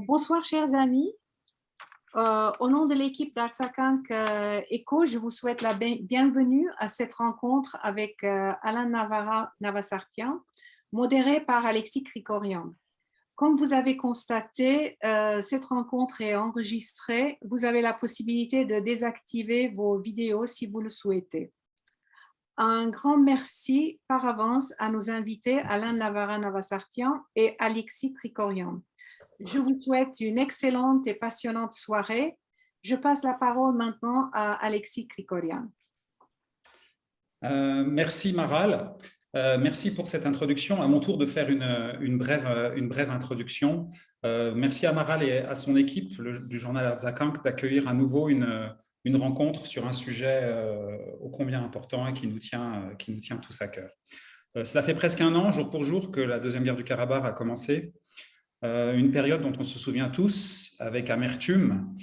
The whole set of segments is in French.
Bonsoir, chers amis. Au nom de l'équipe d'Artsakank Eco, je vous souhaite la bienvenue à cette rencontre avec Alain Navasartian, modérée par Alexis Krikorian. Comme vous avez constaté, cette rencontre est enregistrée. Vous avez la possibilité de désactiver vos vidéos si vous le souhaitez. Un grand merci par avance à nos invités Alain Navasartian et Alexis Krikorian. Je vous souhaite une excellente et passionnante soirée. Je passe la parole maintenant à Alexis Krikorian. Merci Maral. Merci pour cette introduction. À mon tour de faire une brève introduction. Merci à Maral et à son équipe du journal Artsakank d'accueillir à nouveau une rencontre sur un sujet ô combien important et qui nous tient tous à cœur. Cela fait presque un an, jour pour jour, que la Deuxième Guerre du Karabakh a commencé. Une période dont on se souvient tous avec amertume.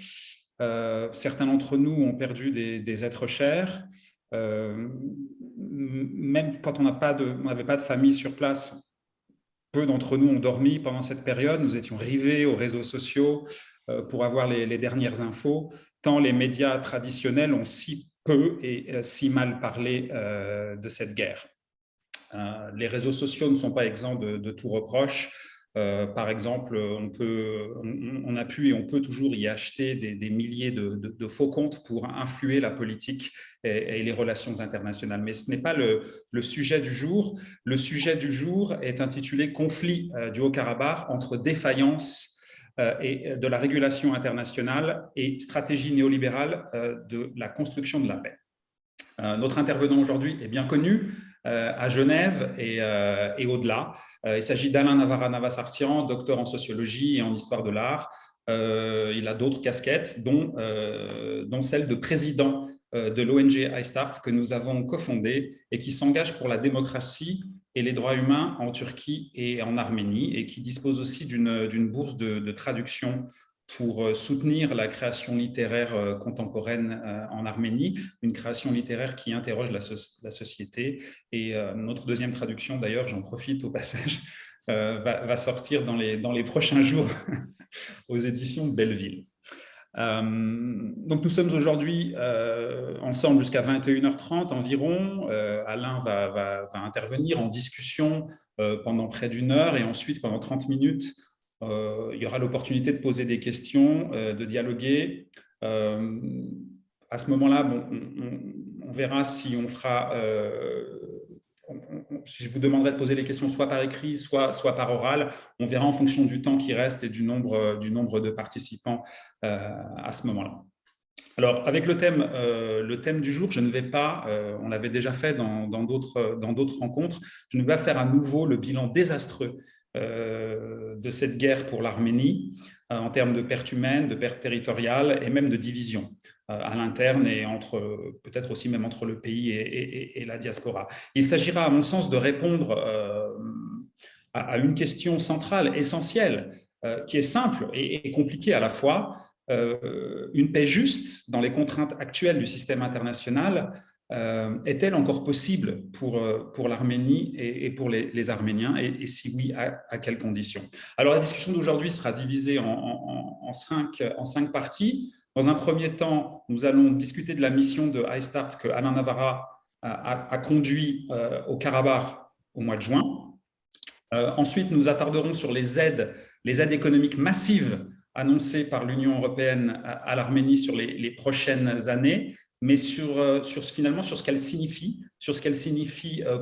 Certains d'entre nous ont perdu des êtres chers. Même quand on n'avait pas de famille sur place, peu d'entre nous ont dormi pendant cette période. Nous étions rivés aux réseaux sociaux pour avoir les dernières infos, tant les médias traditionnels ont si peu et si mal parlé de cette guerre. Les réseaux sociaux ne sont pas exempts de tout reproche. Par exemple, on a pu et on peut toujours y acheter des milliers de faux comptes pour influer la politique et les relations internationales. Mais ce n'est pas le sujet du jour. Le sujet du jour est intitulé « Conflit du Haut-Karabakh entre défaillance et de la régulation internationale et stratégie néolibérale de la construction de la paix ». Notre intervenant aujourd'hui est bien connu à Genève et au-delà. Il s'agit d'Alain Navasartian, docteur en sociologie et en histoire de l'art. Il a d'autres casquettes, dont celle de président de l'ONG iStart que nous avons cofondée et qui s'engage pour la démocratie et les droits humains en Turquie et en Arménie et qui dispose aussi d'une bourse de traduction pour soutenir la création littéraire contemporaine en Arménie, une création littéraire qui interroge la société. Et notre deuxième traduction, d'ailleurs, j'en profite au passage, va sortir dans les prochains jours aux éditions de Belleville. Donc nous sommes aujourd'hui ensemble jusqu'à 21h30 environ. Alain va intervenir en discussion pendant près d'une heure et ensuite pendant 30 minutes. Il y aura l'opportunité de poser des questions, de dialoguer. À ce moment-là, bon, on verra si on fera… je vous demanderai de poser les questions soit par écrit, soit par oral. On verra en fonction du temps qui reste et du nombre de participants à ce moment-là. Alors, avec le thème du jour, je ne vais pas, on l'avait déjà fait dans d'autres rencontres, je ne vais pas faire à nouveau le bilan désastreux de cette guerre pour l'Arménie en termes de pertes humaines, de pertes territoriales et même de division à l'interne et peut-être aussi même entre le pays et la diaspora. Il s'agira, à mon sens, de répondre à une question centrale, essentielle, qui est simple et compliquée à la fois. Une paix juste dans les contraintes actuelles du système international est-elle encore possible pour l'Arménie et pour les Arméniens et si oui, à quelles conditions? Alors la discussion d'aujourd'hui sera divisée en cinq parties. Dans un premier temps, nous allons discuter de la mission de iStart que Alain Navarra a conduit au Karabakh au mois de juin. Ensuite, nous attarderons sur les aides économiques massives annoncées par l'Union européenne à l'Arménie sur les prochaines années, mais finalement sur ce qu'elle signifie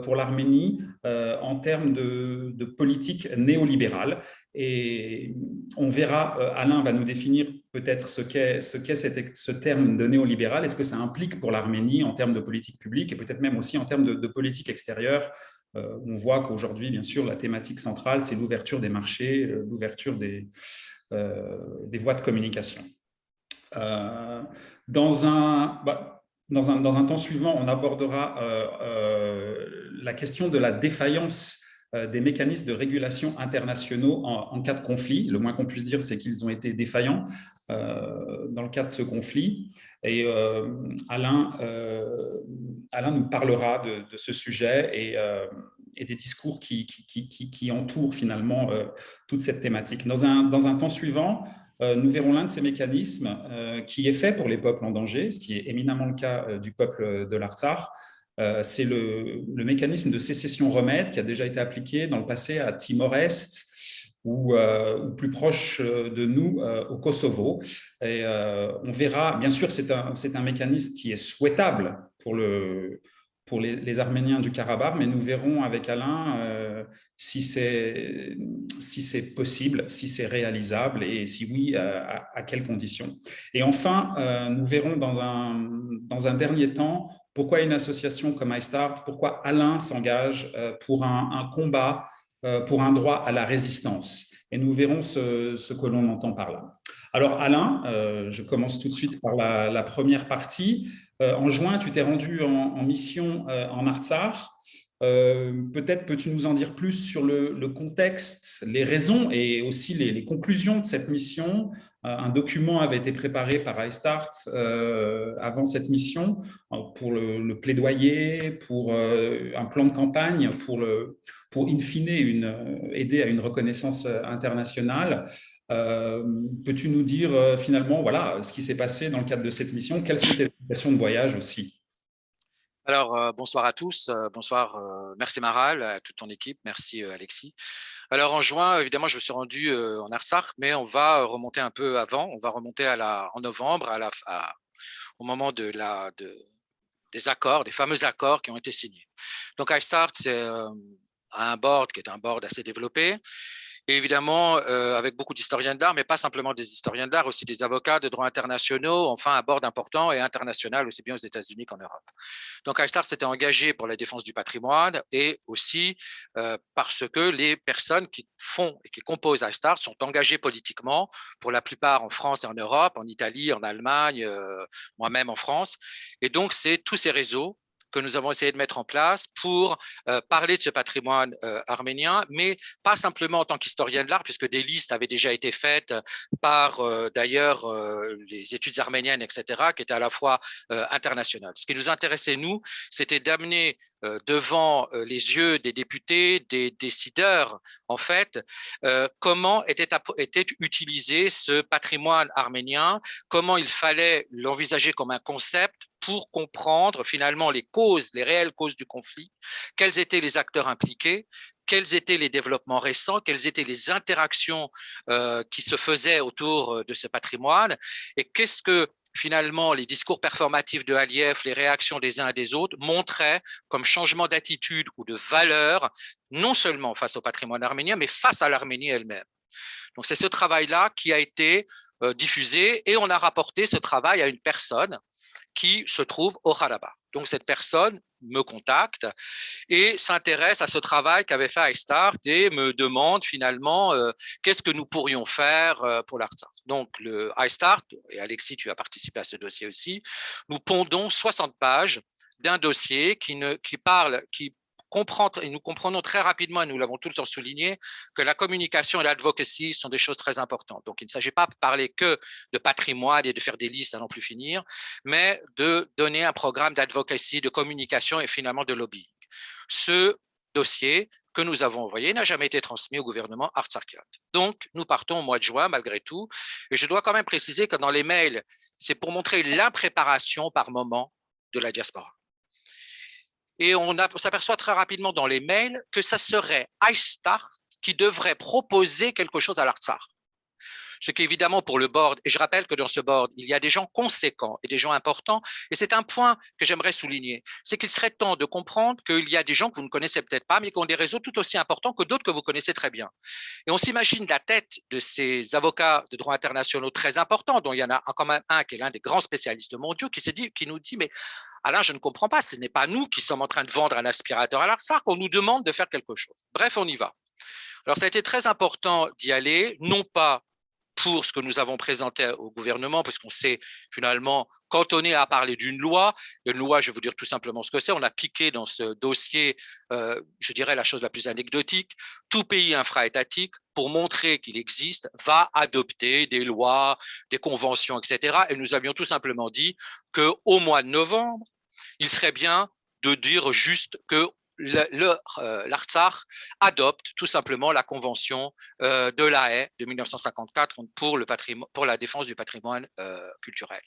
pour l'Arménie en termes de politique néolibérale. Et on verra, Alain va nous définir peut-être ce qu'est ce terme de néolibéral et ce que ça implique pour l'Arménie en termes de politique publique et peut-être même aussi en termes de politique extérieure. On voit qu'aujourd'hui, bien sûr, la thématique centrale, c'est l'ouverture des marchés, l'ouverture des voies de communication. Dans un temps suivant, on abordera la question de la défaillance des mécanismes de régulation internationaux en cas de conflit. Le moins qu'on puisse dire, c'est qu'ils ont été défaillants dans le cas de ce conflit. Et Alain nous parlera de ce sujet et des discours qui entourent finalement toute cette thématique. Dans un temps suivant, nous verrons l'un de ces mécanismes qui est fait pour les peuples en danger, ce qui est éminemment le cas du peuple de l'Artsakh. C'est le mécanisme de sécession-remède qui a déjà été appliqué dans le passé à Timor-Est ou plus proche de nous au Kosovo. Et on verra, bien sûr, c'est un mécanisme qui est souhaitable pour les Arméniens du Karabakh, mais nous verrons avec Alain si c'est possible, si c'est réalisable et si oui, à quelles conditions. Et enfin, nous verrons dans un dernier temps pourquoi une association comme iStart, pourquoi Alain s'engage pour un combat, pour un droit à la résistance. Et nous verrons ce que l'on entend par là. Alors Alain, je commence tout de suite par la première partie. En juin, tu t'es rendu en mission en Artsakh. Peut-être peux-tu nous en dire plus sur le contexte, les raisons et aussi les conclusions de cette mission. Un document avait été préparé par iStart avant cette mission pour le plaidoyer, pour un plan de campagne, pour in fine aider à une reconnaissance internationale. Peux-tu nous dire finalement voilà, ce qui s'est passé dans le cadre de cette mission? Quelles sont tes impressions de voyage aussi? Alors, bonsoir à tous, bonsoir, merci Maral, à toute ton équipe, merci Alexis. Alors en juin, évidemment, je me suis rendu en Artsakh, mais on va remonter un peu avant, on va remonter en novembre, au moment des accords, des fameux accords qui ont été signés. Donc iStart, c'est un board qui est un board assez développé. Et évidemment, avec beaucoup d'historiens d'art, mais pas simplement des historiens d'art, aussi des avocats de droit internationaux, enfin un board important et international, aussi bien aux États-Unis qu'en Europe. Donc iStart s'était engagé pour la défense du patrimoine et aussi parce que les personnes qui font et qui composent iStart sont engagées politiquement, pour la plupart en France et en Europe, en Italie, en Allemagne, moi-même en France. Et donc, c'est tous ces réseaux que nous avons essayé de mettre en place pour parler de ce patrimoine arménien, mais pas simplement en tant qu'historien de l'art, puisque des listes avaient déjà été faites par d'ailleurs les études arméniennes, etc., qui étaient à la fois internationales. Ce qui nous intéressait, nous, c'était d'amener devant les yeux des députés, des décideurs, en fait, comment était utilisé ce patrimoine arménien, comment il fallait l'envisager comme un concept pour comprendre finalement les réelles causes du conflit, quels étaient les acteurs impliqués, quels étaient les développements récents, quelles étaient les interactions qui se faisaient autour de ce patrimoine, et qu'est-ce que finalement les discours performatifs de Aliyev, les réactions des uns et des autres montraient comme changement d'attitude ou de valeur, non seulement face au patrimoine arménien, mais face à l'Arménie elle-même. Donc c'est ce travail-là qui a été diffusé, et on a rapporté ce travail à une personne qui se trouve au Karabakh. Donc cette personne me contacte et s'intéresse à ce travail qu'avait fait iStart et me demande finalement qu'est-ce que nous pourrions faire pour l'Artsakh. Donc le iStart, et Alexis, tu as participé à ce dossier aussi, nous pondons 60 pages d'un dossier qui et nous comprenons très rapidement, et nous l'avons tout le temps souligné, que la communication et l'advocacy sont des choses très importantes. Donc, il ne s'agit pas de parler que de patrimoine et de faire des listes à n'en plus finir, mais de donner un programme d'advocacy, de communication et finalement de lobbying. Ce dossier que nous avons envoyé n'a jamais été transmis au gouvernement artsakhiate. Donc, nous partons au mois de juin malgré tout. Et je dois quand même préciser que dans les mails, c'est pour montrer l'impréparation par moment de la diaspora. Et on s'aperçoit très rapidement dans les mails que ça serait iStart qui devrait proposer quelque chose à l'Artsakh. Ce qui évidemment pour le board, et je rappelle que dans ce board, il y a des gens conséquents et des gens importants, et c'est un point que j'aimerais souligner, c'est qu'il serait temps de comprendre qu'il y a des gens que vous ne connaissez peut-être pas, mais qui ont des réseaux tout aussi importants que d'autres que vous connaissez très bien. Et on s'imagine la tête de ces avocats de droit international très importants, dont il y en a quand même un qui est l'un des grands spécialistes mondiaux, qui nous dit, mais Alain, je ne comprends pas, ce n'est pas nous qui sommes en train de vendre un aspirateur à l'Artsakh, on nous demande de faire quelque chose. Bref, on y va. Alors, ça a été très important d'y aller, non pas pour ce que nous avons présenté au gouvernement, parce qu'on s'est finalement cantonné à parler d'une loi. Une loi, je vais vous dire tout simplement ce que c'est. On a piqué dans ce dossier, je dirais la chose la plus anecdotique, tout pays infra-étatique, pour montrer qu'il existe, va adopter des lois, des conventions, etc. Et nous avions tout simplement dit qu'au mois de novembre, il serait bien de dire juste que l'Artsakh adopte tout simplement la convention de La Haye de 1954 pour la défense du patrimoine culturel.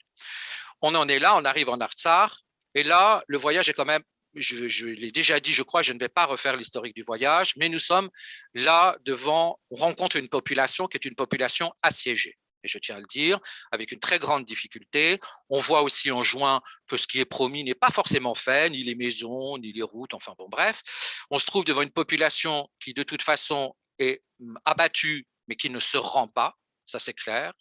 On en est là, on arrive en Artsakh, et là, le voyage est quand même, je l'ai déjà dit, je crois, je ne vais pas refaire l'historique du voyage, mais nous sommes là on rencontre une population qui est une population assiégée. Et je tiens à le dire, avec une très grande difficulté. On voit aussi en juin que ce qui est promis n'est pas forcément fait, ni les maisons, ni les routes, enfin bon, bref. On se trouve devant une population qui, de toute façon, est abattue, mais qui ne se rend pas, ça c'est clair.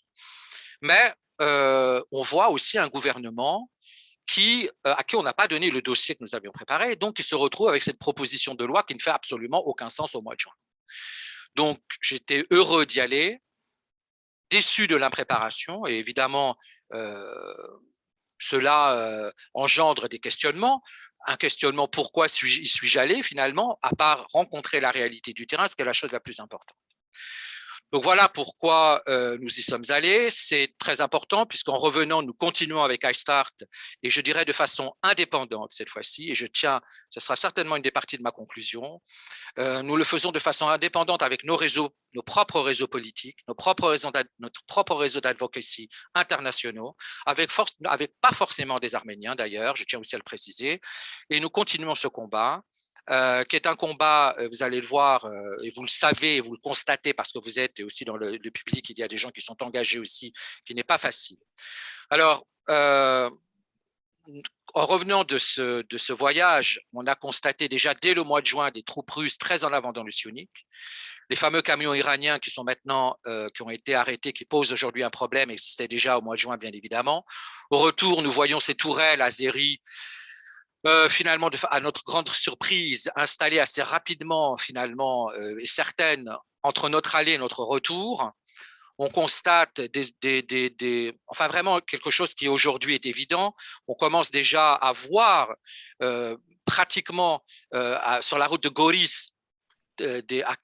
Mais on voit aussi un gouvernement à qui on n'a pas donné le dossier que nous avions préparé, et donc qui se retrouve avec cette proposition de loi qui ne fait absolument aucun sens au mois de juin. Donc, j'étais heureux d'y aller, déçu de l'impréparation, et évidemment, cela engendre des questionnements. Un questionnement, pourquoi y suis-je allé finalement, à part rencontrer la réalité du terrain, ce qui est la chose la plus importante. Donc voilà pourquoi nous y sommes allés. C'est très important puisqu'en revenant, nous continuons avec iStart et je dirais de façon indépendante cette fois-ci, et ce sera certainement une des parties de ma conclusion. Nous le faisons de façon indépendante avec nos réseaux, nos propres réseaux politiques, notre propre réseau d'advocacy internationaux, avec pas forcément des Arméniens d'ailleurs, je tiens aussi à le préciser, et nous continuons ce combat. Qui est un combat, vous allez le voir, et vous le savez, vous le constatez parce que vous êtes, et aussi dans le public, il y a des gens qui sont engagés aussi, qui n'est pas facile. Alors, en revenant de ce voyage, on a constaté déjà dès le mois de juin des troupes russes très en avant dans le Syunik. Les fameux camions iraniens qui sont maintenant, qui ont été arrêtés, qui posent aujourd'hui un problème, existaient déjà au mois de juin, bien évidemment. Au retour, nous voyons ces tourelles azéries, finalement, à notre grande surprise, installées assez rapidement, finalement, et certaines, entre notre allée et notre retour. On constate enfin vraiment quelque chose qui aujourd'hui est évident. On commence déjà à voir pratiquement sur la route de Goris, à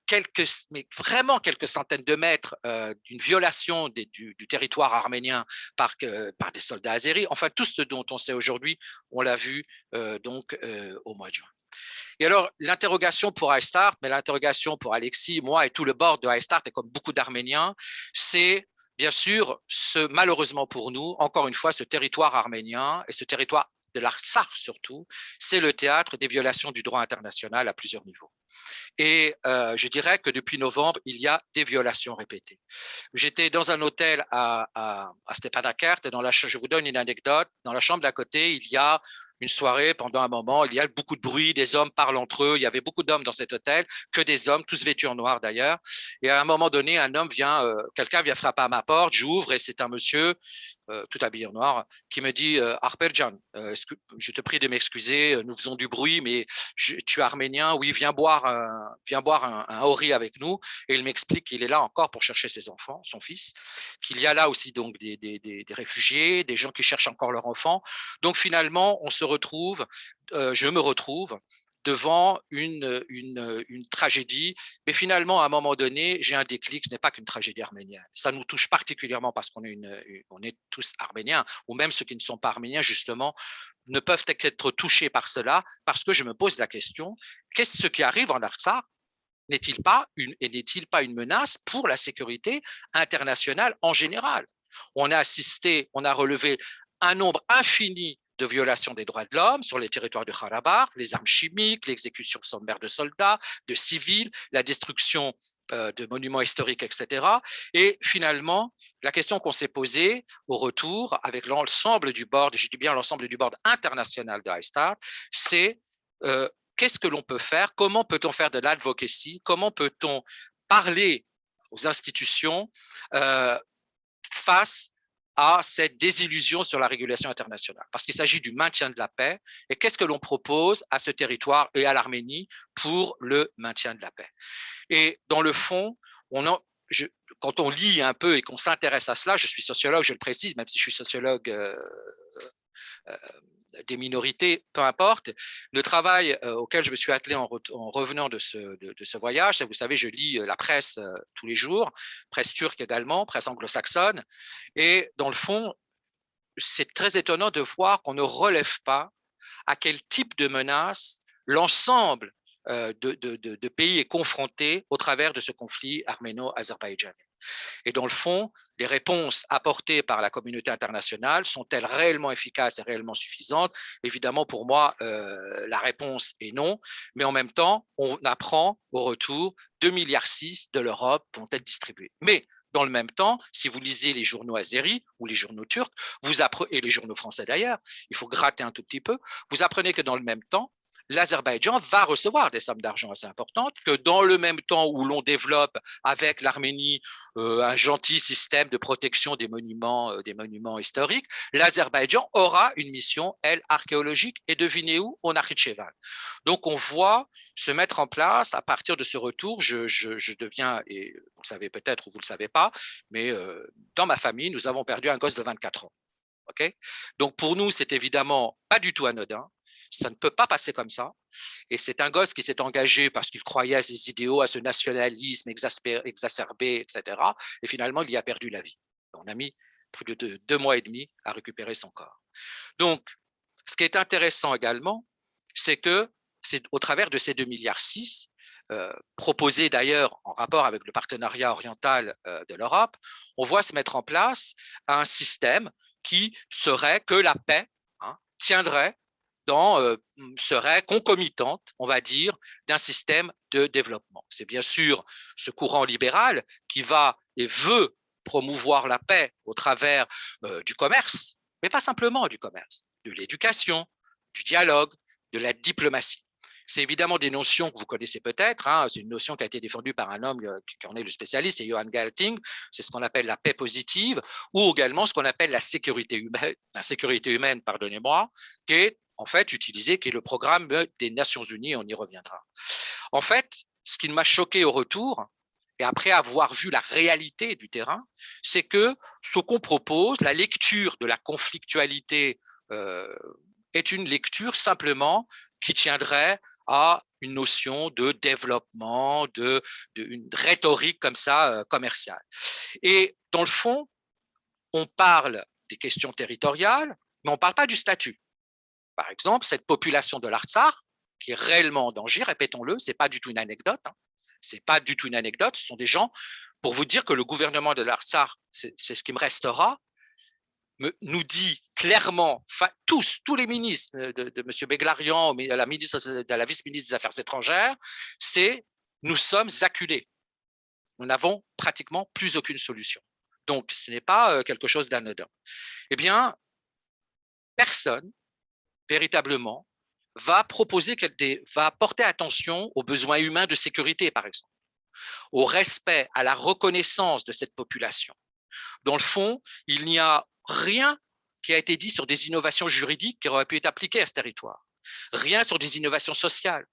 vraiment quelques centaines de mètres d'une violation du territoire arménien par des soldats azéris. Enfin, tout ce dont on sait aujourd'hui, on l'a vu donc au mois de juin. Et alors, l'interrogation pour iStart, mais l'interrogation pour Alexis, moi et tout le board de iStart, et comme beaucoup d'Arméniens, c'est bien sûr, malheureusement pour nous, encore une fois, ce territoire arménien et ce territoire de l'Artsakh surtout, c'est le théâtre des violations du droit international à plusieurs niveaux. Et je dirais que depuis novembre, il y a des violations répétées. J'étais dans un hôtel à Stepanakert, et je vous donne une anecdote, dans la chambre d'à côté, il y a une soirée, pendant un moment, il y a beaucoup de bruit, des hommes parlent entre eux, il y avait beaucoup d'hommes dans cet hôtel, que des hommes, tous vêtus en noir d'ailleurs, et à un moment donné, quelqu'un vient frapper à ma porte, j'ouvre, et c'est un monsieur, tout habillé en noir, qui me dit « Arperjan, je te prie de m'excuser, nous faisons du bruit, mais tu es arménien, oui, viens boire un hori avec nous », et il m'explique qu'il est là encore pour chercher ses enfants, son fils, qu'il y a là aussi donc des réfugiés, des gens qui cherchent encore leur enfant. Donc finalement, je me retrouve devant une tragédie, mais finalement, à un moment donné, j'ai un déclic, ce n'est pas qu'une tragédie arménienne. Ça nous touche particulièrement parce qu'on est tous arméniens, ou même ceux qui ne sont pas arméniens, justement, ne peuvent être touchés par cela, parce que je me pose la question, qu'est-ce qui arrive en Artsakh n'est-il pas une menace pour la sécurité internationale en général? On a relevé un nombre infini de violations des droits de l'homme sur les territoires de Karabakh, les armes chimiques, l'exécution sommaire de soldats, de civils, la destruction de monuments historiques, etc. Et finalement, la question qu'on s'est posée au retour avec l'ensemble du board, et je dis bien l'ensemble du board international de iStart, c'est qu'est-ce que l'on peut faire? Comment peut-on faire de l'advocacy? Comment peut-on parler aux institutions face à cette désillusion sur la régulation internationale? Parce qu'il s'agit du maintien de la paix. Et qu'est-ce que l'on propose à ce territoire et à l'Arménie pour le maintien de la paix? Et dans le fond, quand on lit un peu et qu'on s'intéresse à cela, je suis sociologue, je le précise, même si je suis sociologue des minorités, peu importe. Le travail auquel je me suis attelé en revenant de ce voyage, vous savez, je lis la presse tous les jours, presse turque également, presse anglo-saxonne, et dans le fond, c'est très étonnant de voir qu'on ne relève pas à quel type de menace l'ensemble de pays est confronté au travers de ce conflit arméno-azerbaïdjanais. Et dans le fond, les réponses apportées par la communauté internationale sont-elles réellement efficaces et réellement suffisantes? Évidemment, pour moi, la réponse est non, mais en même temps, on apprend au retour 2,6 milliards de l'Europe vont être distribués. Mais dans le même temps, si vous lisez les journaux azéris ou les journaux turcs, et les journaux français d'ailleurs, il faut gratter un tout petit peu, vous apprenez que dans le même temps, l'Azerbaïdjan va recevoir des sommes d'argent assez importantes, que dans le même temps où l'on développe avec l'Arménie un gentil système de protection des monuments historiques, l'Azerbaïdjan aura une mission, elle, archéologique, et devinez où? Au Nakhitchevan. Donc on voit se mettre en place, à partir de ce retour, je deviens, et vous le savez peut-être ou vous ne le savez pas, mais dans ma famille, nous avons perdu un gosse de 24 ans. Okay, donc pour nous, c'est évidemment pas du tout anodin. Ça ne peut pas passer comme ça. Et c'est un gosse qui s'est engagé parce qu'il croyait à ses idéaux, à ce nationalisme exacerbé, etc. Et finalement, il y a perdu la vie. On a mis plus de 2 mois et demi à récupérer son corps. Donc, ce qui est intéressant également, c'est que c'est au travers de ces 2,6 milliards, proposés d'ailleurs en rapport avec le partenariat oriental de l'Europe, on voit se mettre en place un système qui serait que la paix tiendrait serait concomitante, on va dire, d'un système de développement. C'est bien sûr ce courant libéral qui va et veut promouvoir la paix au travers du commerce, mais pas simplement du commerce, de l'éducation, du dialogue, de la diplomatie. C'est évidemment des notions que vous connaissez peut-être. C'est une notion qui a été défendue par un homme qui en est le spécialiste, c'est Johan Galting. C'est ce qu'on appelle la paix positive, ou également ce qu'on appelle la sécurité humaine, pardonnez-moi, qui est en fait utilisé, qui est le programme des Nations Unies, on y reviendra. En fait, ce qui m'a choqué au retour, et après avoir vu la réalité du terrain, c'est que ce qu'on propose, la lecture de la conflictualité, est une lecture simplement qui tiendrait à une notion de développement, une rhétorique comme ça, commerciale. Et dans le fond, on parle des questions territoriales, mais on ne parle pas du statut. Par exemple, cette population de l'Artsakh, qui est réellement en danger, répétons-le, ce n'est pas du tout une anecdote, c'est pas du tout une anecdote, ce sont des gens, pour vous dire que le gouvernement de l'Artsakh, c'est ce qui me restera, nous dit clairement, tous les ministres de M. Beglarian, la vice-ministre des Affaires étrangères, c'est nous sommes acculés. Nous n'avons pratiquement plus aucune solution. Donc, ce n'est pas quelque chose d'anodin. Eh bien, personne véritablement va porter attention aux besoins humains de sécurité, par exemple, au respect, à la reconnaissance de cette population. Dans le fond, il n'y a rien qui a été dit sur des innovations juridiques qui auraient pu être appliquées à ce territoire, rien sur des innovations sociales.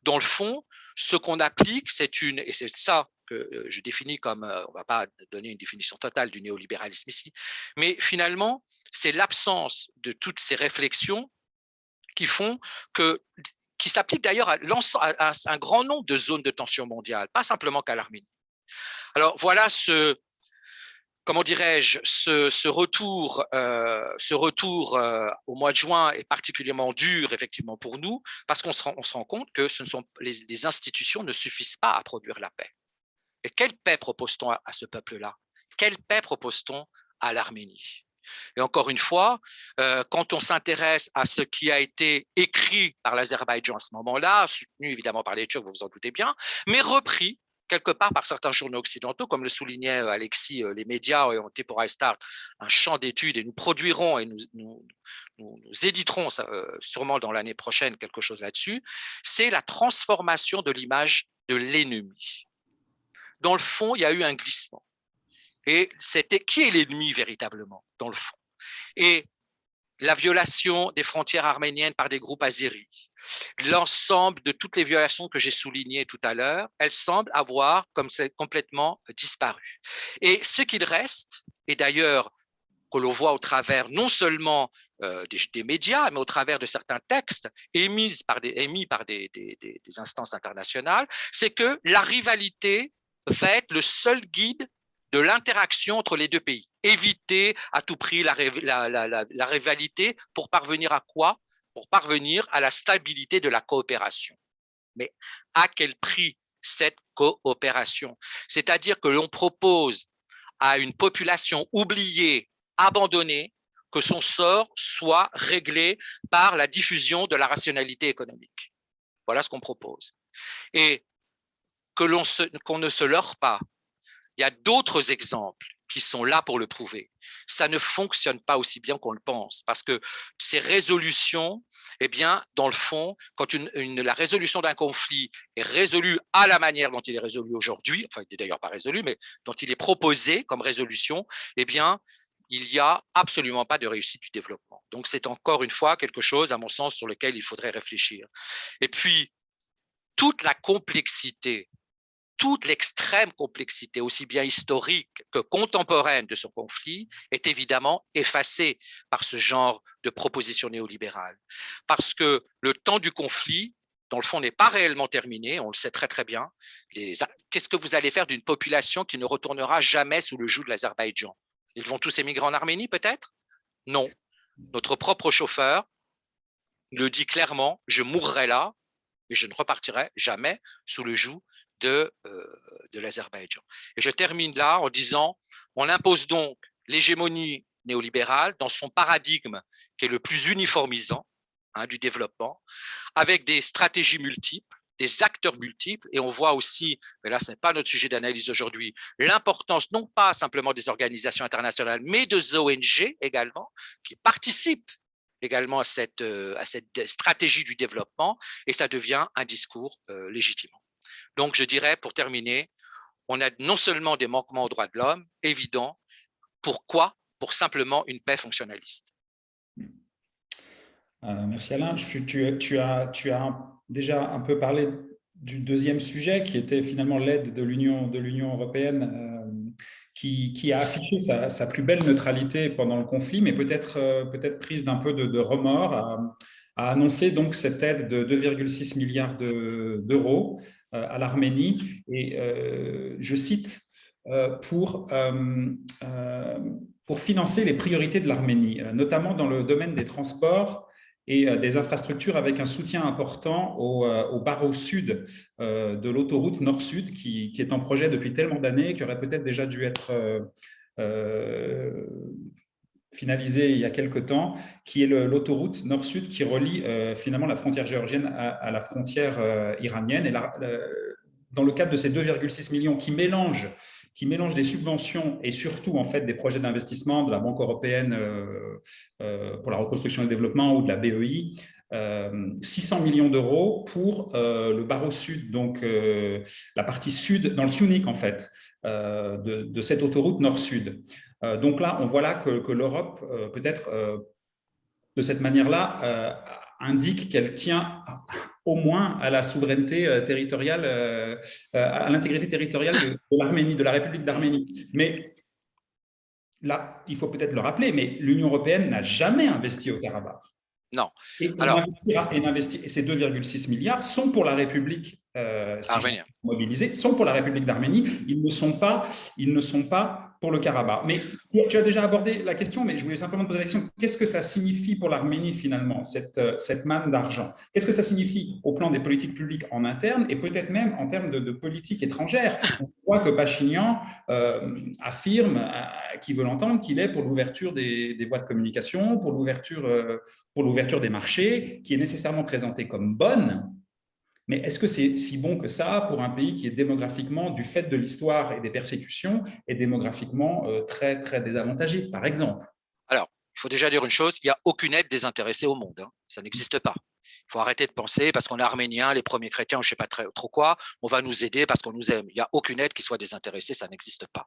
Dans le fond, ce qu'on applique, et c'est ça que je définis comme, on ne va pas donner une définition totale du néolibéralisme ici, mais finalement, c'est l'absence de toutes ces réflexions qui s'appliquent d'ailleurs à un grand nombre de zones de tension mondiale, pas simplement qu'à l'Arménie. Alors voilà comment dirais-je, ce retour au mois de juin est particulièrement dur effectivement pour nous, parce qu'on se rend compte que les institutions ne suffisent pas à produire la paix. Et quelle paix propose-t-on à ce peuple-là? Quelle paix propose-t-on à l'Arménie? Et encore une fois, quand on s'intéresse à ce qui a été écrit par l'Azerbaïdjan à ce moment-là, soutenu évidemment par les Turcs, vous vous en doutez bien, mais repris quelque part par certains journaux occidentaux, comme le soulignait Alexis, les médias ont été pour iStart un champ d'études, et nous produirons et nous éditerons sûrement dans l'année prochaine quelque chose là-dessus, c'est la transformation de l'image de l'ennemi. Dans le fond, il y a eu un glissement. Et c'était qui est l'ennemi véritablement, dans le fond? Et la violation des frontières arméniennes par des groupes azéris, l'ensemble de toutes les violations que j'ai soulignées tout à l'heure, elles semblent avoir complètement disparu. Et ce qu'il reste, et d'ailleurs que l'on voit au travers non seulement des médias, mais au travers de certains textes émis par des instances internationales, c'est que la rivalité va être le seul guide de l'interaction entre les deux pays. Éviter à tout prix la rivalité pour parvenir à quoi? Pour parvenir à la stabilité de la coopération. Mais à quel prix cette coopération? C'est-à-dire que l'on propose à une population oubliée, abandonnée, que son sort soit réglé par la diffusion de la rationalité économique. Voilà ce qu'on propose. Et qu'on ne se leurre pas. Il y a d'autres exemples qui sont là pour le prouver. Ça ne fonctionne pas aussi bien qu'on le pense, parce que ces résolutions, eh bien, dans le fond, quand la résolution d'un conflit est résolue à la manière dont il est résolu aujourd'hui, enfin, il n'est d'ailleurs pas résolu, mais dont il est proposé comme résolution, eh bien, il n'y a absolument pas de réussite du développement. Donc, c'est encore une fois quelque chose, à mon sens, sur lequel il faudrait réfléchir. Et puis, toute la complexité, toute l'extrême complexité, aussi bien historique que contemporaine de ce conflit, est évidemment effacée par ce genre de proposition néolibérale. Parce que le temps du conflit, dans le fond, n'est pas réellement terminé, on le sait très très bien. Qu'est-ce que vous allez faire d'une population qui ne retournera jamais sous le joug de l'Azerbaïdjan? Ils vont tous émigrer en Arménie peut-être? Non. Notre propre chauffeur le dit clairement, je mourrai là, mais je ne repartirai jamais sous le joug de l'Azerbaïdjan. Et je termine là en disant, on impose donc l'hégémonie néolibérale dans son paradigme qui est le plus uniformisant du développement, avec des stratégies multiples, des acteurs multiples, et on voit aussi, mais là ce n'est pas notre sujet d'analyse aujourd'hui, l'importance non pas simplement des organisations internationales, mais des ONG également, qui participent également à cette stratégie du développement, et ça devient un discours légitimement. Donc, je dirais, pour terminer, on a non seulement des manquements aux droits de l'homme, évidents. Pourquoi? Pour simplement une paix fonctionnaliste. Merci Alain. Tu as déjà un peu parlé du deuxième sujet, qui était finalement l'aide de l'Union européenne, qui a affiché sa plus belle neutralité pendant le conflit, mais peut-être prise d'un peu de remords, a annoncé donc cette aide de 2,6 milliards d'euros à l'Arménie. Et je cite, pour financer les priorités de l'Arménie, notamment dans le domaine des transports et des infrastructures, avec un soutien important au barreau sud de l'autoroute nord-sud, qui est en projet depuis tellement d'années, qui aurait peut-être déjà dû être finalisé il y a quelque temps, qui est l'autoroute nord-sud qui relie finalement la frontière géorgienne à la frontière iranienne. Et dans le cadre de ces 2,6 millions qui mélangent des subventions et surtout en fait des projets d'investissement de la Banque européenne pour la reconstruction et le développement ou de la BEI, 600 millions d'euros pour le barreau sud, donc la partie sud, dans le Syunik en fait, de cette autoroute nord-sud. Donc là, on voit là que l'Europe, peut-être de cette manière-là, indique qu'elle tient au moins à la souveraineté territoriale, à l'intégrité territoriale de l'Arménie, de la République d'Arménie. Mais là, il faut peut-être le rappeler, mais l'Union européenne n'a jamais investi au Karabakh. Non. Et ces 2,6 milliards sont pour la République mobilisés, sont pour la République d'Arménie. Ils ne sont pas pour le Karabakh. Mais tu as déjà abordé la question, mais je voulais simplement te poser la question. Qu'est-ce que ça signifie pour l'Arménie finalement, cette manne d'argent? Qu'est-ce que ça signifie au plan des politiques publiques en interne et peut-être même en termes de politique étrangère? On voit que Pachinian affirme, qui veut l'entendre, qu'il est pour l'ouverture des voies de communication, pour l'ouverture des marchés, qui est nécessairement présentée comme bonne. Mais est-ce que c'est si bon que ça pour un pays qui est démographiquement, du fait de l'histoire et des persécutions, est démographiquement très, très désavantagé, par exemple? Alors, il faut déjà dire une chose, il n'y a aucune aide désintéressée au monde. Ça n'existe pas. Il faut arrêter de penser, parce qu'on est arménien, les premiers chrétiens, je ne sais pas trop quoi, on va nous aider parce qu'on nous aime. Il n'y a aucune aide qui soit désintéressée, ça n'existe pas.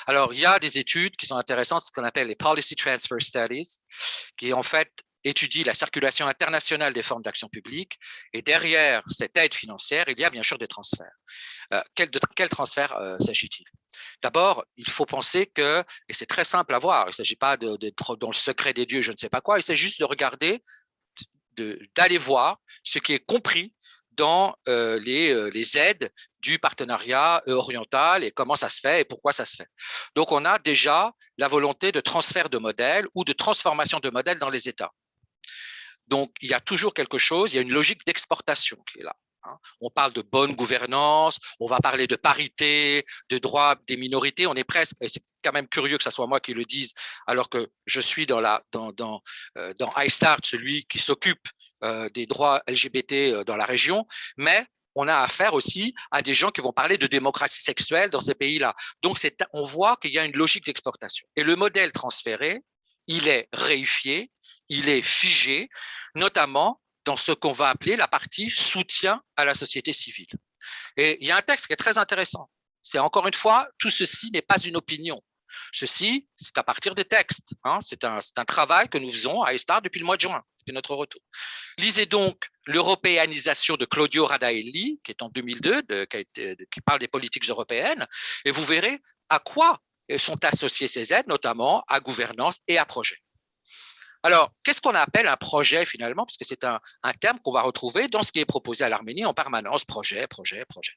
Alors, il y a des études qui sont intéressantes, ce qu'on appelle les Policy Transfer Studies, qui en fait étudie la circulation internationale des formes d'action publique, et derrière cette aide financière, il y a bien sûr des transferts. Quel transfert s'agit-il? D'abord, il faut penser que, et c'est très simple à voir, il ne s'agit pas d'être dans le secret des dieux, je ne sais pas quoi, il s'agit juste de regarder, d'aller voir ce qui est compris dans les aides du partenariat oriental et comment ça se fait et pourquoi ça se fait. Donc, on a déjà la volonté de transfert de modèles ou de transformation de modèles dans les États. Donc, il y a toujours quelque chose, il y a une logique d'exportation qui est là. On parle de bonne gouvernance, on va parler de parité, de droits des minorités. On est presque, et c'est quand même curieux que ce soit moi qui le dise, alors que je suis dans iStart, celui qui s'occupe des droits LGBT dans la région, mais on a affaire aussi à des gens qui vont parler de démocratie sexuelle dans ces pays-là. Donc, on voit qu'il y a une logique d'exportation. Et le modèle transféré, il est réifié, il est figé, notamment dans ce qu'on va appeler la partie soutien à la société civile. Et il y a un texte qui est très intéressant. C'est encore une fois, tout ceci n'est pas une opinion. Ceci, c'est à partir des textes. C'est un travail que nous faisons à iStart depuis le mois de juin, depuis notre retour. Lisez donc l'européanisation de Claudio Radaelli, qui est en 2002, qui parle des politiques européennes, et vous verrez à quoi sont associées ces aides, notamment à gouvernance et à projet. Alors, qu'est-ce qu'on appelle un projet finalement? Parce que c'est un terme qu'on va retrouver dans ce qui est proposé à l'Arménie en permanence, projet, projet, projet.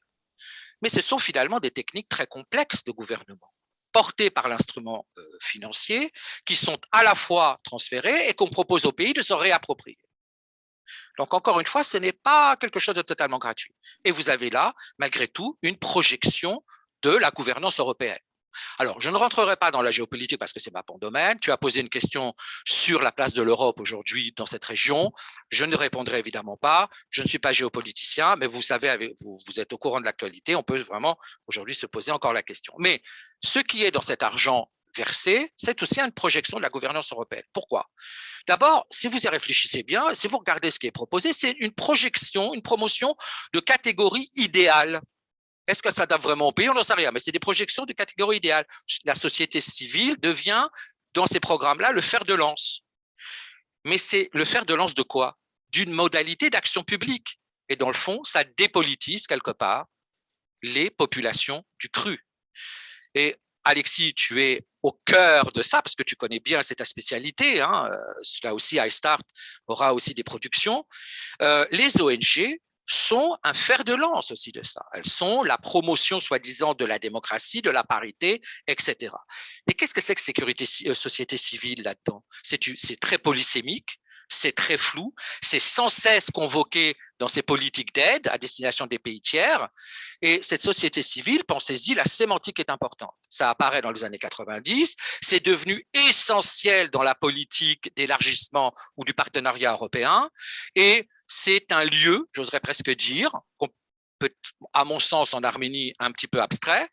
Mais ce sont finalement des techniques très complexes de gouvernement, portées par l'instrument financier, qui sont à la fois transférées et qu'on propose au pays de se réapproprier. Donc, encore une fois, ce n'est pas quelque chose de totalement gratuit. Et vous avez là, malgré tout, une projection de la gouvernance européenne. Alors, je ne rentrerai pas dans la géopolitique parce que ce n'est pas mon domaine. Tu as posé une question sur la place de l'Europe aujourd'hui dans cette région. Je ne répondrai évidemment pas. Je ne suis pas géopoliticien, mais vous savez, vous êtes au courant de l'actualité. On peut vraiment aujourd'hui se poser encore la question. Mais ce qui est dans cet argent versé, c'est aussi une projection de la gouvernance européenne. Pourquoi? D'abord, si vous y réfléchissez bien, si vous regardez ce qui est proposé, c'est une projection, une promotion de catégories idéales. Est-ce que ça date vraiment au pays? On n'en sait rien, mais c'est des projections de catégorie idéale. La société civile devient, dans ces programmes-là, le fer de lance. Mais c'est le fer de lance de quoi? D'une modalité d'action publique. Et dans le fond, ça dépolitise quelque part les populations du cru. Et Alexis, tu es au cœur de ça, parce que tu connais bien cette spécialité. Là aussi, iStart aura aussi des productions. Les ONG sont un fer de lance aussi de ça. Elles sont la promotion, soi-disant, de la démocratie, de la parité, etc. Et qu'est-ce que c'est que société civile là-dedans? C'est très polysémique, c'est très flou, c'est sans cesse convoqué dans ces politiques d'aide à destination des pays tiers. Et cette société civile, pensez-y, la sémantique est importante. Ça apparaît dans les années 90, c'est devenu essentiel dans la politique d'élargissement ou du partenariat européen. Et c'est un lieu, j'oserais presque dire, à mon sens en Arménie, un petit peu abstrait,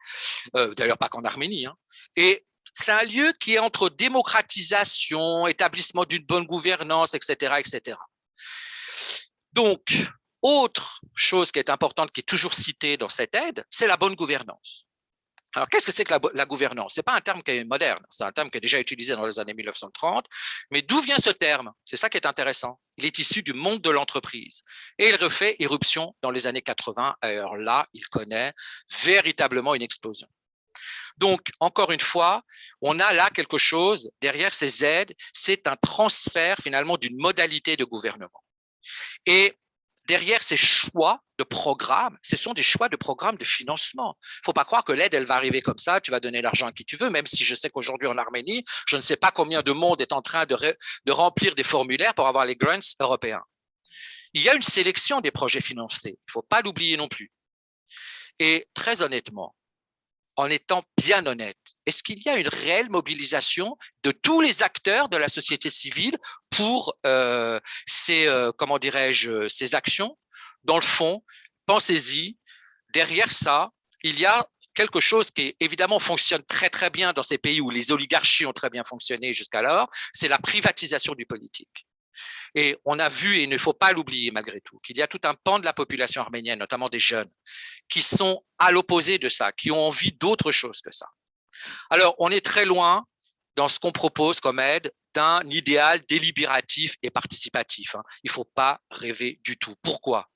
d'ailleurs pas qu'en Arménie, et c'est un lieu qui est entre démocratisation, établissement d'une bonne gouvernance, etc., etc. Donc, autre chose qui est importante, qui est toujours citée dans cette aide, c'est la bonne gouvernance. Alors, qu'est-ce que c'est que la gouvernance? Ce n'est pas un terme qui est moderne, c'est un terme qui est déjà utilisé dans les années 1930. Mais d'où vient ce terme? C'est ça qui est intéressant. Il est issu du monde de l'entreprise. Et il refait irruption dans les années 80. Alors là, il connaît véritablement une explosion. Donc, encore une fois, on a là quelque chose, derrière ces aides, c'est un transfert finalement d'une modalité de gouvernement. Et derrière ces choix de programmes, ce sont des choix de programmes de financement. Il ne faut pas croire que l'aide, elle va arriver comme ça, tu vas donner l'argent à qui tu veux, même si je sais qu'aujourd'hui en Arménie, je ne sais pas combien de monde est en train de remplir des formulaires pour avoir les grants européens. Il y a une sélection des projets financés, il ne faut pas l'oublier non plus. Et très honnêtement, en étant bien honnête, est-ce qu'il y a une réelle mobilisation de tous les acteurs de la société civile pour ces actions? Dans le fond, pensez-y, derrière ça, il y a quelque chose qui évidemment fonctionne très très bien dans ces pays où les oligarchies ont très bien fonctionné jusqu'alors, c'est la privatisation du politique. Et on a vu, et il ne faut pas l'oublier malgré tout, qu'il y a tout un pan de la population arménienne, notamment des jeunes, qui sont à l'opposé de ça, qui ont envie d'autre chose que ça. Alors, on est très loin dans ce qu'on propose comme aide d'un idéal délibératif et participatif. Il ne faut pas rêver du tout. Pourquoi?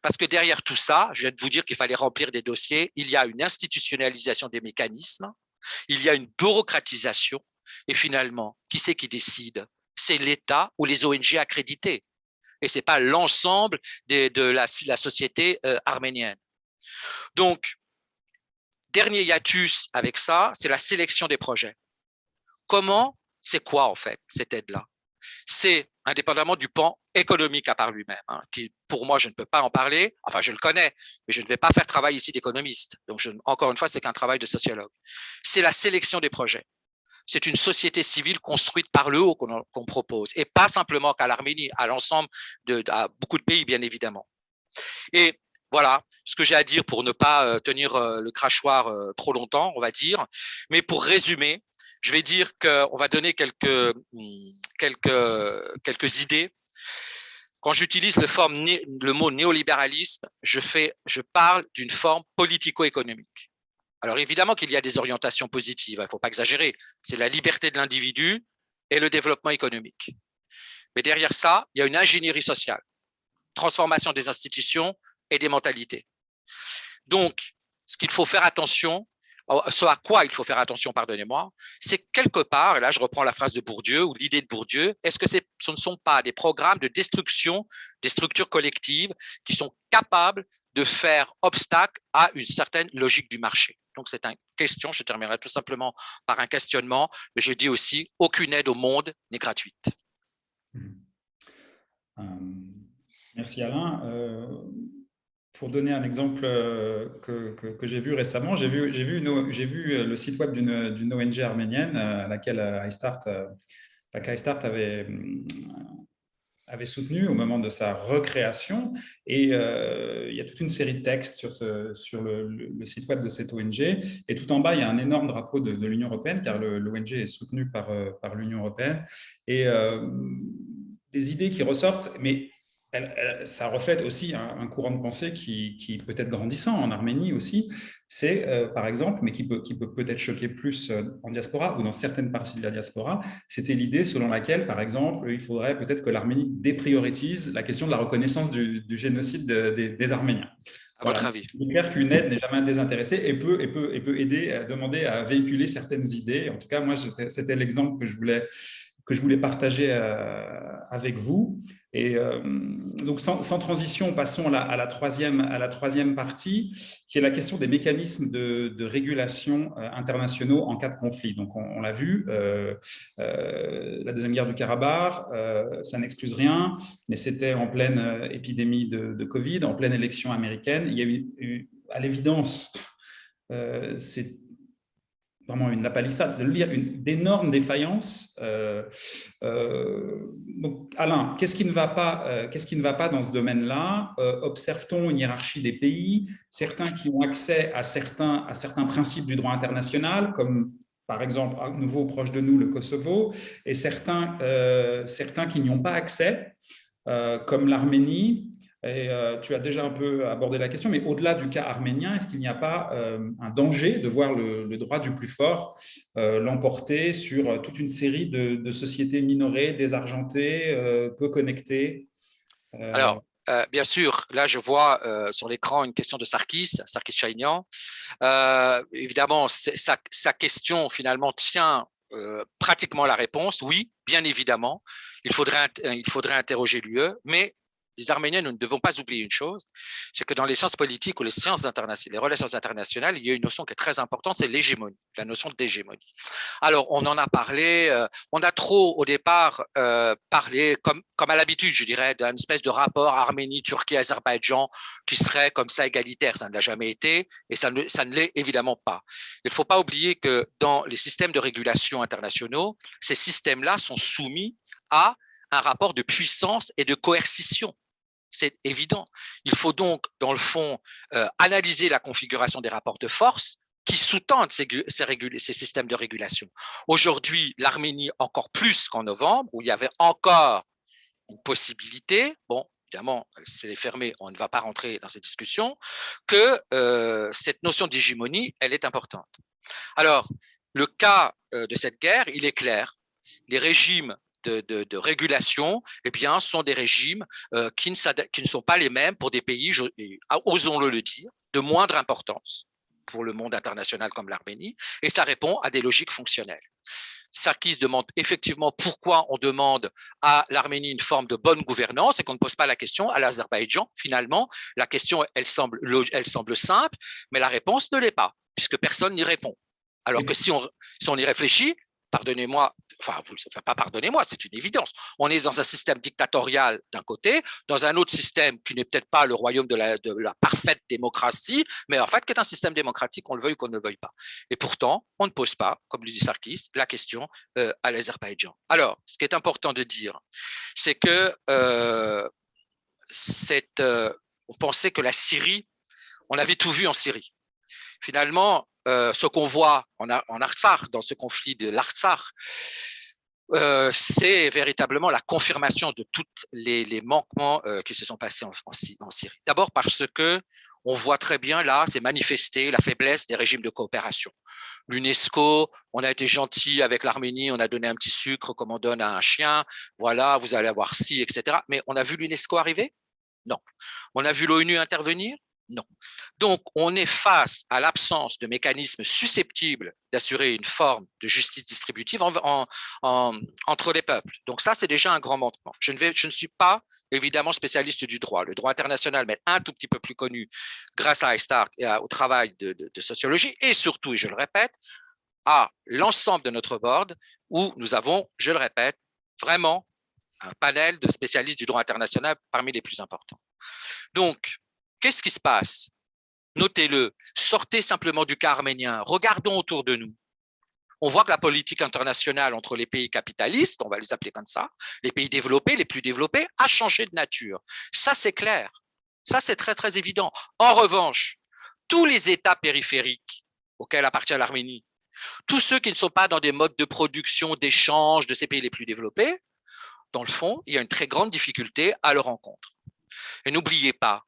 Parce que derrière tout ça, je viens de vous dire qu'il fallait remplir des dossiers, il y a une institutionnalisation des mécanismes, il y a une bureaucratisation, et finalement, qui c'est qui décide? C'est l'État ou les ONG accréditées. Et ce n'est pas l'ensemble de la société arménienne. Donc, dernier hiatus avec ça, c'est la sélection des projets. Comment? C'est quoi en fait cette aide-là? c'est indépendamment du pan économique à part lui-même, hein, qui pour moi je ne peux pas en parler, enfin je le connais, mais je ne vais pas faire travail ici d'économiste, donc encore une fois c'est qu'un travail de sociologue. C'est la sélection des projets. C'est une société civile construite par le haut qu'on propose, et pas simplement qu'à l'Arménie, à l'ensemble à beaucoup de pays bien évidemment. Et voilà ce que j'ai à dire pour ne pas tenir le crachoir trop longtemps, on va dire. Mais pour résumer, je vais dire qu'on va donner quelques idées. Quand j'utilise le mot néolibéralisme, je parle d'une forme politico-économique. Alors évidemment qu'il y a des orientations positives, il ne faut pas exagérer, c'est la liberté de l'individu et le développement économique. Mais derrière ça, il y a une ingénierie sociale, transformation des institutions et des mentalités. Donc, ce qu'il faut faire attention, ce à quoi il faut faire attention, pardonnez-moi, c'est quelque part, et là je reprends la phrase de Bourdieu ou l'idée de Bourdieu, est-ce que ce ne sont pas des programmes de destruction des structures collectives qui sont capables de faire obstacle à une certaine logique du marché? Donc c'est une question, je terminerai tout simplement par un questionnement, mais je dis aussi, aucune aide au monde n'est gratuite. Merci Alain. Pour donner un exemple que j'ai vu récemment, j'ai vu le site web d'une ONG arménienne à laquelle iStart avait soutenu au moment de sa recréation. Et il y a toute une série de textes sur le site web de cette ONG. Et tout en bas, il y a un énorme drapeau de l'Union européenne, car l'ONG est soutenue par l'Union européenne. Et des idées qui ressortent, mais ça reflète aussi un courant de pensée qui peut être grandissant en Arménie aussi. C'est, par exemple, mais qui peut peut-être choquer plus en diaspora ou dans certaines parties de la diaspora, c'était l'idée selon laquelle, par exemple, il faudrait peut-être que l'Arménie déprioritise la question de la reconnaissance du génocide des Arméniens. À votre avis? Il est clair qu'une aide n'est jamais désintéressée et peut aider, demander à véhiculer certaines idées. En tout cas, moi, c'était l'exemple que je voulais partager avec vous. Et donc, sans transition, passons à la troisième partie, qui est la question des mécanismes de régulation internationaux en cas de conflit. Donc, on l'a vu, la Deuxième Guerre du Karabakh, ça n'excuse rien, mais c'était en pleine épidémie de Covid, en pleine élection américaine. Il y a eu à l'évidence, c'est vraiment la palissade, d'énormes défaillances. Donc, Alain, qu'est-ce qui ne va pas dans ce domaine-là? Observe-t-on une hiérarchie des pays, certains qui ont accès à certains principes du droit international, comme par exemple, à nouveau proche de nous, le Kosovo, et certains qui n'y ont pas accès, comme l'Arménie. Et tu as déjà un peu abordé la question, mais au-delà du cas arménien, est-ce qu'il n'y a pas un danger de voir le droit du plus fort l'emporter sur toute une série de sociétés minorées, désargentées, peu connectées? Alors, bien sûr, là je vois sur l'écran une question de Sarkis Shahinyan. Évidemment, sa question finalement tient pratiquement la réponse. Oui, bien évidemment, il faudrait interroger l'UE, mais les Arméniens, nous ne devons pas oublier une chose, c'est que dans les sciences politiques ou les sciences internationales, les relations internationales, il y a une notion qui est très importante, c'est l'hégémonie, la notion d'hégémonie. Alors, on en a parlé, on a trop au départ parlé, comme à l'habitude, je dirais, d'une espèce de rapport Arménie, Turquie, Azerbaïdjan qui serait comme ça égalitaire. Ça ne l'a jamais été et ça ne l'est évidemment pas. Il ne faut pas oublier que dans les systèmes de régulation internationaux, ces systèmes-là sont soumis à un rapport de puissance et de coercition. C'est évident. Il faut donc, dans le fond, analyser la configuration des rapports de force qui sous-tendent ces systèmes de régulation. Aujourd'hui, l'Arménie, encore plus qu'en novembre, où il y avait encore une possibilité, bon, évidemment, c'est fermé, on ne va pas rentrer dans cette discussion, que cette notion d'hégémonie, elle est importante. Alors, le cas de cette guerre, il est clair. Les régimes de régulation, eh bien, sont des régimes qui ne sont pas les mêmes pour des pays, osons-le le dire, de moindre importance pour le monde international comme l'Arménie, et ça répond à des logiques fonctionnelles. Sarkis demande effectivement pourquoi on demande à l'Arménie une forme de bonne gouvernance et qu'on ne pose pas la question à l'Azerbaïdjan. Finalement, la question, elle semble simple, mais la réponse ne l'est pas, puisque personne n'y répond. Alors que si on y réfléchit, pardonnez-moi enfin, pas pardonnez-moi, c'est une évidence. On est dans un système dictatorial d'un côté, dans un autre système qui n'est peut-être pas le royaume de la parfaite démocratie, mais en fait qui est un système démocratique, qu'on le veuille ou qu'on ne le veuille pas. Et pourtant, on ne pose pas, comme le dit Sarkis, la question à l'Azerbaïdjan. Alors, ce qui est important de dire, c'est que on pensait que la Syrie, on avait tout vu en Syrie. Finalement, ce qu'on voit en Artsakh, dans ce conflit de l'Artsakh, c'est véritablement la confirmation de tous les manquements qui se sont passés en Syrie. D'abord parce que on voit très bien là, c'est manifesté la faiblesse des régimes de coopération. L'UNESCO, on a été gentil avec l'Arménie, on a donné un petit sucre comme on donne à un chien, voilà, vous allez avoir ci, etc. Mais on a vu l'UNESCO arriver? Non. On a vu l'ONU intervenir? Non. Donc, on est face à l'absence de mécanismes susceptibles d'assurer une forme de justice distributive entre les peuples. Donc ça, c'est déjà un grand manquement. Je ne suis pas évidemment spécialiste du droit. Le droit international, mais un tout petit peu plus connu grâce à Stark et au travail de sociologie, et surtout, et je le répète, à l'ensemble de notre board, où nous avons, je le répète, vraiment un panel de spécialistes du droit international parmi les plus importants. Donc, qu'est-ce qui se passe? Notez-le, sortez simplement du cas arménien, regardons autour de nous. On voit que la politique internationale entre les pays capitalistes, on va les appeler comme ça, les pays développés, les plus développés, a changé de nature. Ça, c'est clair. Ça, c'est très, très évident. En revanche, tous les États périphériques auxquels appartient l'Arménie, tous ceux qui ne sont pas dans des modes de production, d'échange de ces pays les plus développés, dans le fond, il y a une très grande difficulté à leur rencontre. Et n'oubliez pas,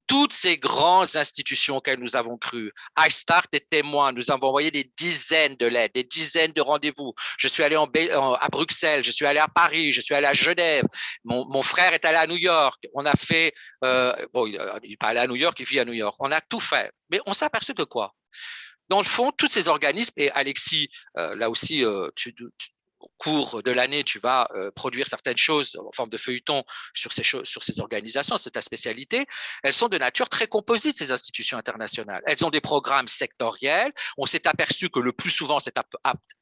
toutes ces grandes institutions auxquelles nous avons cru, iStart est témoin, nous avons envoyé des dizaines de lettres, des dizaines de rendez-vous. Je suis allé à Bruxelles, je suis allé à Paris, je suis allé à Genève, mon frère est allé à New York, on a fait, bon, il n'est pas allé à New York, il vit à New York, on a tout fait. Mais on s'est aperçu que quoi? Dans le fond, tous ces organismes, et Alexis, là aussi, au cours de l'année, tu vas produire certaines choses en forme de feuilleton sur ces organisations, c'est ta spécialité. Elles sont de nature très composite, ces institutions internationales. Elles ont des programmes sectoriels. On s'est aperçu que le plus souvent, c'est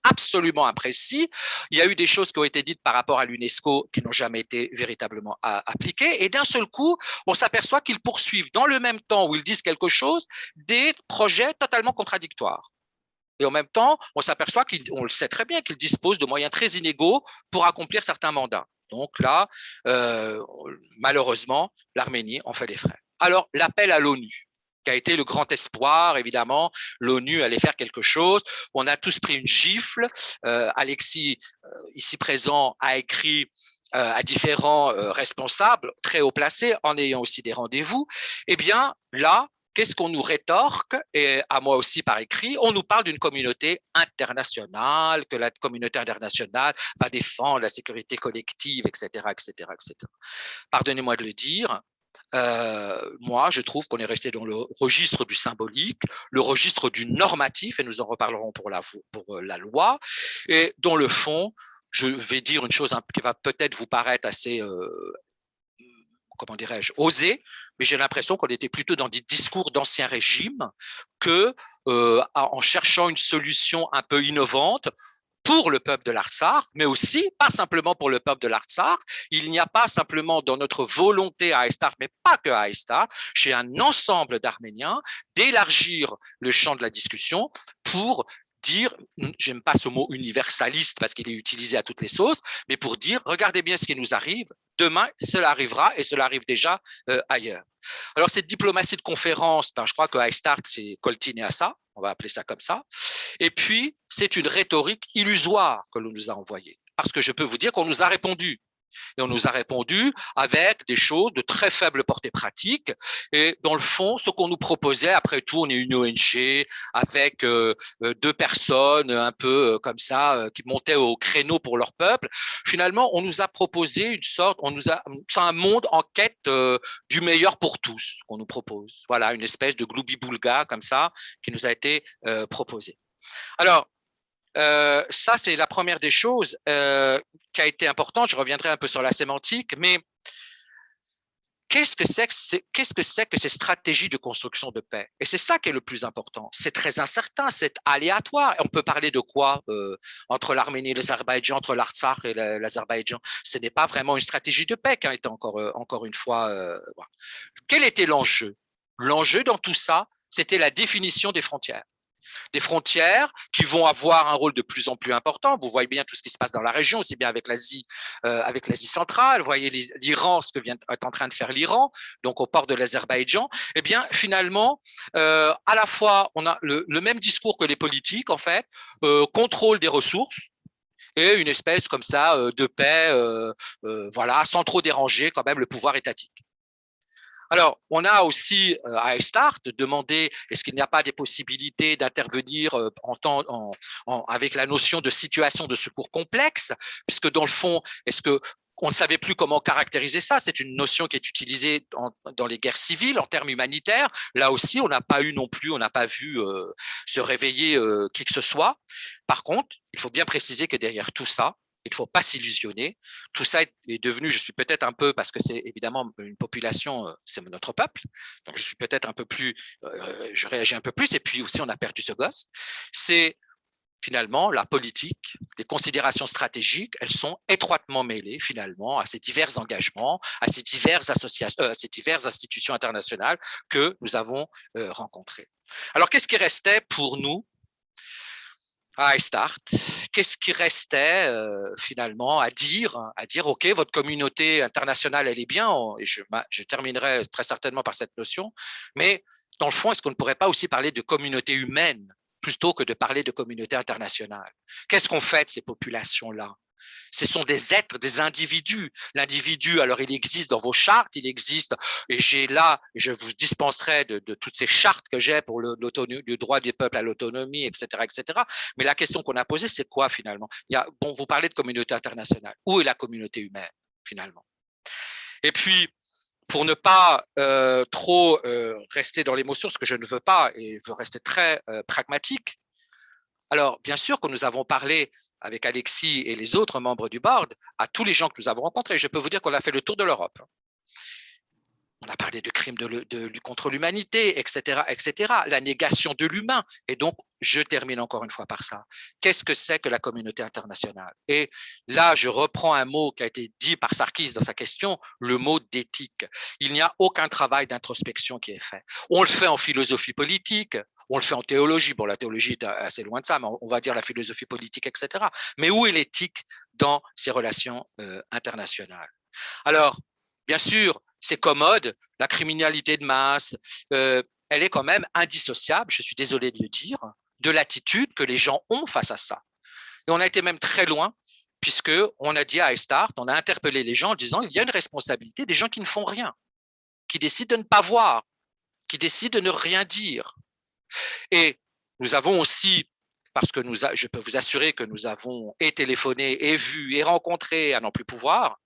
absolument imprécis. Il y a eu des choses qui ont été dites par rapport à l'UNESCO qui n'ont jamais été véritablement appliquées. Et d'un seul coup, on s'aperçoit qu'ils poursuivent dans le même temps où ils disent quelque chose, des projets totalement contradictoires. Et en même temps, on s'aperçoit qu'on le sait très bien, qu'ils disposent de moyens très inégaux pour accomplir certains mandats. Donc là, malheureusement, l'Arménie en fait les frais. Alors, l'appel à l'ONU, qui a été le grand espoir, évidemment, l'ONU allait faire quelque chose. On a tous pris une gifle. Alexis, ici présent, a écrit à différents responsables très haut placés, en ayant aussi des rendez-vous. Eh bien, là, qu'est-ce qu'on nous rétorque, et à moi aussi par écrit? On nous parle d'une communauté internationale, que la communauté internationale va défendre la sécurité collective, etc., etc., etc. Pardonnez-moi de le dire, moi, je trouve qu'on est resté dans le registre du symbolique, le registre du normatif, et nous en reparlerons pour la loi, et dans le fond, je vais dire une chose qui va peut-être vous paraître assez comment dirais-je, osé, mais j'ai l'impression qu'on était plutôt dans des discours d'ancien régime que en cherchant une solution un peu innovante pour le peuple de l'Artsakh, mais aussi, pas simplement pour le peuple de l'Artsakh, il n'y a pas simplement dans notre volonté à Aïstar, mais pas que à Aïstar, chez un ensemble d'Arméniens, d'élargir le champ de la discussion pour dire, j'aime pas ce mot universaliste parce qu'il est utilisé à toutes les sauces, mais pour dire, regardez bien ce qui nous arrive, demain, cela arrivera et cela arrive déjà ailleurs. Alors, cette diplomatie de conférence, je crois que iStart s'est coltiné à ça, on va appeler ça comme ça, et puis, c'est une rhétorique illusoire que l'on nous a envoyée, parce que je peux vous dire qu'on nous a répondu. Et on nous a répondu avec des choses de très faible portée pratique. Et dans le fond, ce qu'on nous proposait, après tout, on est une ONG avec deux personnes un peu comme ça qui montaient au créneau pour leur peuple. Finalement, on nous a proposé une sorte, c'est un monde en quête du meilleur pour tous qu'on nous propose. Voilà, une espèce de gloubi-boulga comme ça qui nous a été proposé. Alors, ça, c'est la première des choses qui a été importante. Je reviendrai un peu sur la sémantique, mais qu'est-ce que c'est que ces stratégies de construction de paix? Et c'est ça qui est le plus important. C'est très incertain, c'est aléatoire. On peut parler de quoi entre l'Arménie et l'Azerbaïdjan, entre l'Artsakh et l'Azerbaïdjan? Ce n'est pas vraiment une stratégie de paix qui a été encore une fois. Voilà. Quel était l'enjeu? L'enjeu dans tout ça, c'était la définition des frontières. Des frontières qui vont avoir un rôle de plus en plus important. Vous voyez bien tout ce qui se passe dans la région, aussi bien avec l'Asie centrale. Vous voyez l'Iran, ce que est en train de faire l'Iran, donc au port de l'Azerbaïdjan. Eh bien, finalement, à la fois, on a le même discours que les politiques, en fait, contrôle des ressources, et une espèce comme ça de paix, voilà, sans trop déranger quand même le pouvoir étatique. Alors, on a aussi à Estart demandé est-ce qu'il n'y a pas des possibilités d'intervenir avec la notion de situation de secours complexe, puisque dans le fond, est-ce que on ne savait plus comment caractériser ça. C'est une notion qui est utilisée dans les guerres civiles en termes humanitaires. Là aussi, on n'a pas eu non plus, on n'a pas vu se réveiller qui que ce soit. Par contre, il faut bien préciser que derrière tout ça, il ne faut pas s'illusionner. Tout ça est devenu, je suis peut-être un peu, parce que c'est évidemment une population, c'est notre peuple, donc je suis peut-être un peu plus, je réagis un peu plus, et puis aussi on a perdu ce gosse. C'est finalement la politique, les considérations stratégiques, elles sont étroitement mêlées finalement à ces divers engagements, à ces diverses associations, ces diverses institutions internationales que nous avons rencontrées. Alors qu'est-ce qui restait pour nous à Estart? Qu'est-ce qui restait finalement à dire, ok, votre communauté internationale, elle est bien, et je terminerai très certainement par cette notion, mais dans le fond, est-ce qu'on ne pourrait pas aussi parler de communauté humaine plutôt que de parler de communauté internationale? Qu'est-ce qu'on fait de ces populations-là? Ce sont des êtres, des individus. L'individu, alors il existe dans vos chartes, il existe, et j'ai là, je vous dispenserai de toutes ces chartes que j'ai pour le droit des peuples à l'autonomie, etc., etc. Mais la question qu'on a posée, c'est quoi finalement? Bon, vous parlez de communauté internationale. Où est la communauté humaine finalement? Et puis, pour ne pas trop rester dans l'émotion, ce que je ne veux pas, et veux rester très pragmatique, alors bien sûr que nous avons parlé avec Alexis et les autres membres du board, à tous les gens que nous avons rencontrés. Je peux vous dire qu'on a fait le tour de l'Europe. On a parlé de crimes contre l'humanité, etc., etc., la négation de l'humain. Et donc, je termine encore une fois par ça. Qu'est-ce que c'est que la communauté internationale? Et là, je reprends un mot qui a été dit par Sarkis dans sa question, le mot d'éthique. Il n'y a aucun travail d'introspection qui est fait. On le fait en philosophie politique, on le fait en théologie. Bon, la théologie est assez loin de ça, mais on va dire la philosophie politique, etc. Mais où est l'éthique dans ces relations internationales? Alors, bien sûr, c'est commode, la criminalité de masse, elle est quand même indissociable, je suis désolé de le dire, de l'attitude que les gens ont face à ça. Et on a été même très loin, puisqu'on a dit à Estart, on a interpellé les gens en disant il y a une responsabilité des gens qui ne font rien, qui décident de ne pas voir, qui décident de ne rien dire. Et nous avons aussi, parce que je peux vous assurer que nous avons téléphoné, et vu, et rencontré à n'en plus pouvoir,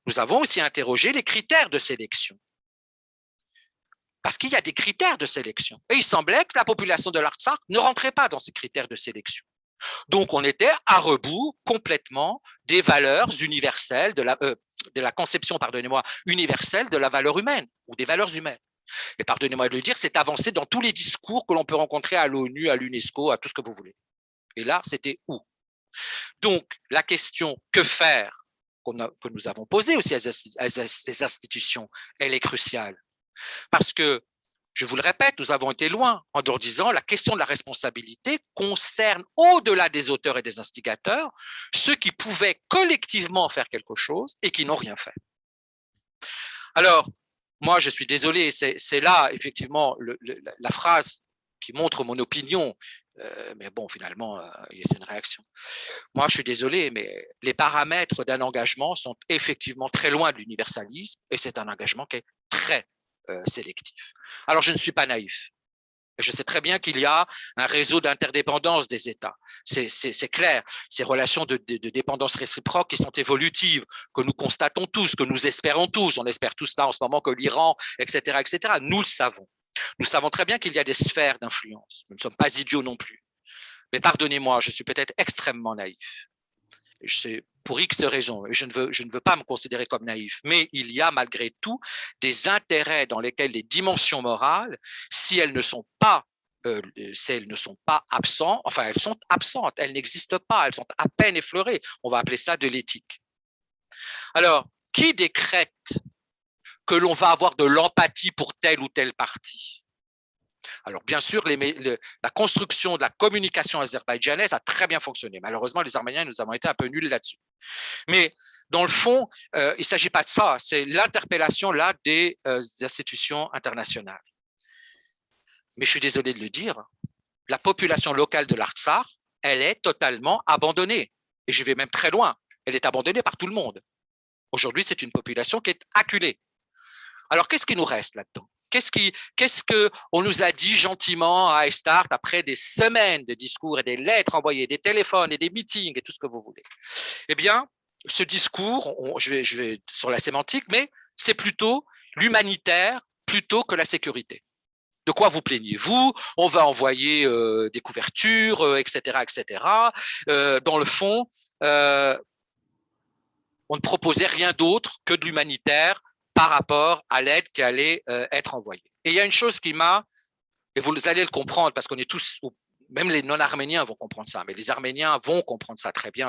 nous avons aussi interrogé les critères de sélection. Parce qu'il y a des critères de sélection. Et il semblait que la population de l'Artsakh ne rentrait pas dans ces critères de sélection. Donc, on était à rebours complètement des valeurs universelles, de la conception, pardonnez-moi, universelle de la valeur humaine ou des valeurs humaines. Et pardonnez-moi de le dire, c'est avancé dans tous les discours que l'on peut rencontrer à l'ONU, à l'UNESCO, à tout ce que vous voulez. Et là, c'était où? Donc, la question « que faire ?» que nous avons posée aussi à ces institutions, elle est cruciale. Parce que, je vous le répète, nous avons été loin en leur disant la question de la responsabilité concerne, au-delà des auteurs et des instigateurs, ceux qui pouvaient collectivement faire quelque chose et qui n'ont rien fait. Alors, moi, je suis désolé, c'est là, effectivement, la phrase qui montre mon opinion, mais bon, finalement, c'est une réaction. Moi, je suis désolé, mais les paramètres d'un engagement sont effectivement très loin de l'universalisme, et c'est un engagement qui est très sélectif. Alors, je ne suis pas naïf. Je sais très bien qu'il y a un réseau d'interdépendance des États. C'est clair. Ces relations de dépendance réciproque qui sont évolutives, que nous constatons tous, que nous espérons tous. On espère tous là en ce moment que l'Iran, etc., etc. Nous le savons. Nous savons très bien qu'il y a des sphères d'influence. Nous ne sommes pas idiots non plus. Mais pardonnez-moi, je suis peut-être extrêmement naïf. C'est pour X raisons, je ne veux pas me considérer comme naïf, mais il y a malgré tout des intérêts dans lesquels les dimensions morales, si elles ne sont pas absentes, enfin elles sont absentes, elles n'existent pas, elles sont à peine effleurées. On va appeler ça de l'éthique. Alors, qui décrète que l'on va avoir de l'empathie pour tel ou tel parti? Alors, bien sûr, la construction de la communication azerbaïdjanaise a très bien fonctionné. Malheureusement, les Arméniens, nous avons été un peu nuls là-dessus. Mais dans le fond, il ne s'agit pas de ça. C'est l'interpellation là des institutions internationales. Mais je suis désolé de le dire, la population locale de l'Artsakh, elle est totalement abandonnée. Et je vais même très loin. Elle est abandonnée par tout le monde. Aujourd'hui, c'est une population qui est acculée. Alors, qu'est-ce qui nous reste là-dedans? Qu'est-ce qu'on nous a dit gentiment à Estart après des semaines de discours et des lettres envoyées, des téléphones et des meetings et tout ce que vous voulez? Eh bien, ce discours, je vais sur la sémantique, mais c'est plutôt l'humanitaire plutôt que la sécurité. De quoi vous plaignez-vous? On va envoyer des couvertures, etc., etc. Dans le fond, on ne proposait rien d'autre que de l'humanitaire par rapport à l'aide qui allait être envoyée. Et il y a une chose qui m'a, et vous allez le comprendre parce qu'on est tous, même les non-arméniens vont comprendre ça, mais les Arméniens vont comprendre ça très bien,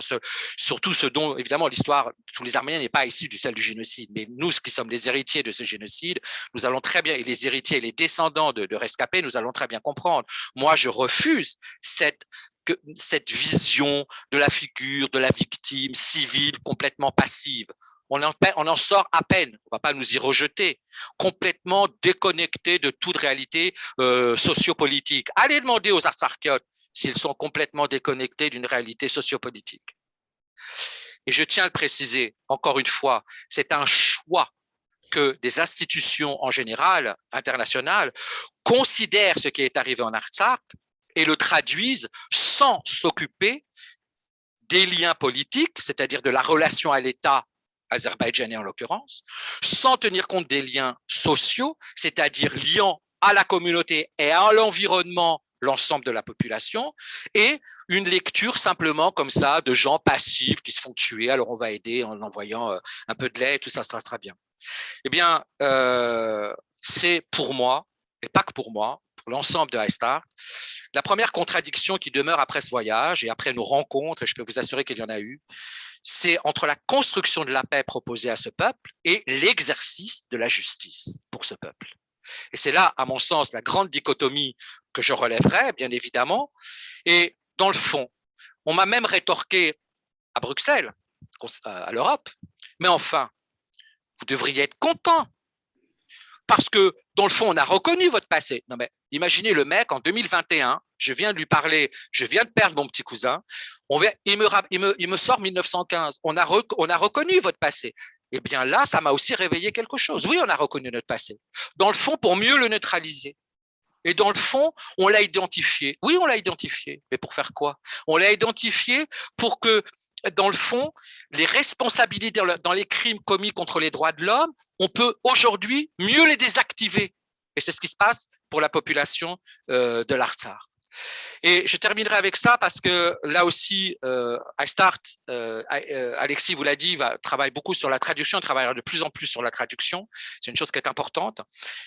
surtout ce dont, évidemment, l'histoire, tous les Arméniens n'est pas issue du celle du génocide, mais nous qui sommes les héritiers de ce génocide, nous allons très bien, et les héritiers et les descendants de rescapés, nous allons très bien comprendre. Moi, je refuse cette vision de la figure de la victime civile complètement passive. On en sort à peine, on ne va pas nous y rejeter, complètement déconnecté de toute réalité sociopolitique. Allez demander aux Artsakiotes s'ils sont complètement déconnectés d'une réalité sociopolitique. Et je tiens à le préciser, encore une fois, c'est un choix que des institutions en général, internationales, considèrent ce qui est arrivé en Artsakh et le traduisent sans s'occuper des liens politiques, c'est-à-dire de la relation à l'État azerbaïdjanais en l'occurrence, sans tenir compte des liens sociaux, c'est-à-dire liant à la communauté et à l'environnement l'ensemble de la population, et une lecture simplement comme ça de gens passifs qui se font tuer, alors on va aider en envoyant un peu de lait, tout ça sera très bien. Eh bien, c'est pour moi, et pas que pour moi, pour l'ensemble de Estart, la première contradiction qui demeure après ce voyage et après nos rencontres, et je peux vous assurer qu'il y en a eu, c'est entre la construction de la paix proposée à ce peuple et l'exercice de la justice pour ce peuple. Et c'est là, à mon sens, la grande dichotomie que je relèverai, bien évidemment. Et dans le fond, on m'a même rétorqué à Bruxelles, à l'Europe, mais enfin, vous devriez être content parce que, dans le fond, on a reconnu votre passé. Non, mais imaginez le mec, en 2021, je viens de lui parler, je viens de perdre mon petit cousin, il me sort 1915, on a reconnu votre passé. Eh bien là, ça m'a aussi réveillé quelque chose. Oui, on a reconnu notre passé. Dans le fond, pour mieux le neutraliser. Et dans le fond, on l'a identifié. Oui, on l'a identifié. Mais pour faire quoi? On l'a identifié pour que, dans le fond, les responsabilités dans les crimes commis contre les droits de l'homme, on peut aujourd'hui mieux les désactiver. Et c'est ce qui se passe pour la population de l'Artsakh. Et je terminerai avec ça parce que là aussi, Estart, Alexis vous l'a dit, travaille beaucoup sur la traduction, il travaillera de plus en plus sur la traduction. C'est une chose qui est importante.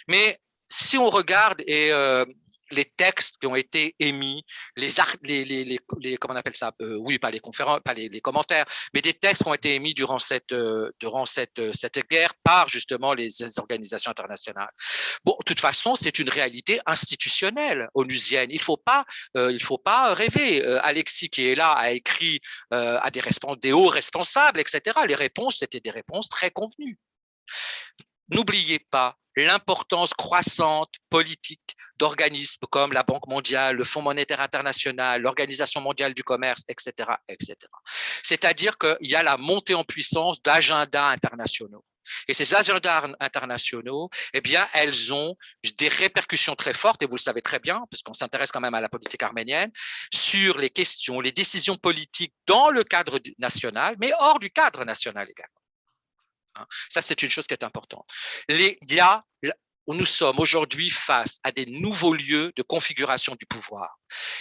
Mais si on regarde les textes qui ont été émis, comment on appelle ça, oui, pas les conférences, pas les commentaires, mais des textes qui ont été émis durant cette guerre par justement les organisations internationales. Bon, de toute façon, c'est une réalité institutionnelle onusienne. Il faut pas rêver. Alexis qui est là a écrit à des hauts responsables, etc. Les réponses, c'était des réponses très convenues. N'oubliez pas l'importance croissante politique d'organismes comme la Banque mondiale, le Fonds monétaire international, l'Organisation mondiale du commerce, etc., etc. C'est-à-dire qu'il y a la montée en puissance d'agendas internationaux. Et ces agendas internationaux, eh bien, elles ont des répercussions très fortes, et vous le savez très bien, parce qu'on s'intéresse quand même à la politique arménienne, sur les questions, les décisions politiques dans le cadre national, mais hors du cadre national également. Ça, c'est une chose qui est importante. Il y a où nous sommes aujourd'hui face à des nouveaux lieux de configuration du pouvoir.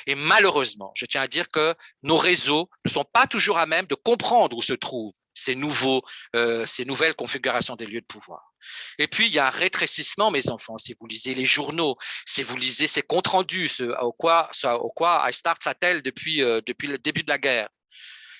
Et malheureusement, je tiens à dire que nos réseaux ne sont pas toujours à même de comprendre où se trouvent ces nouvelles configurations des lieux de pouvoir. Et puis, il y a un rétrécissement, mes enfants, si vous lisez les journaux, si vous lisez ces comptes rendus, au quoi iStart s'attelle depuis le début de la guerre.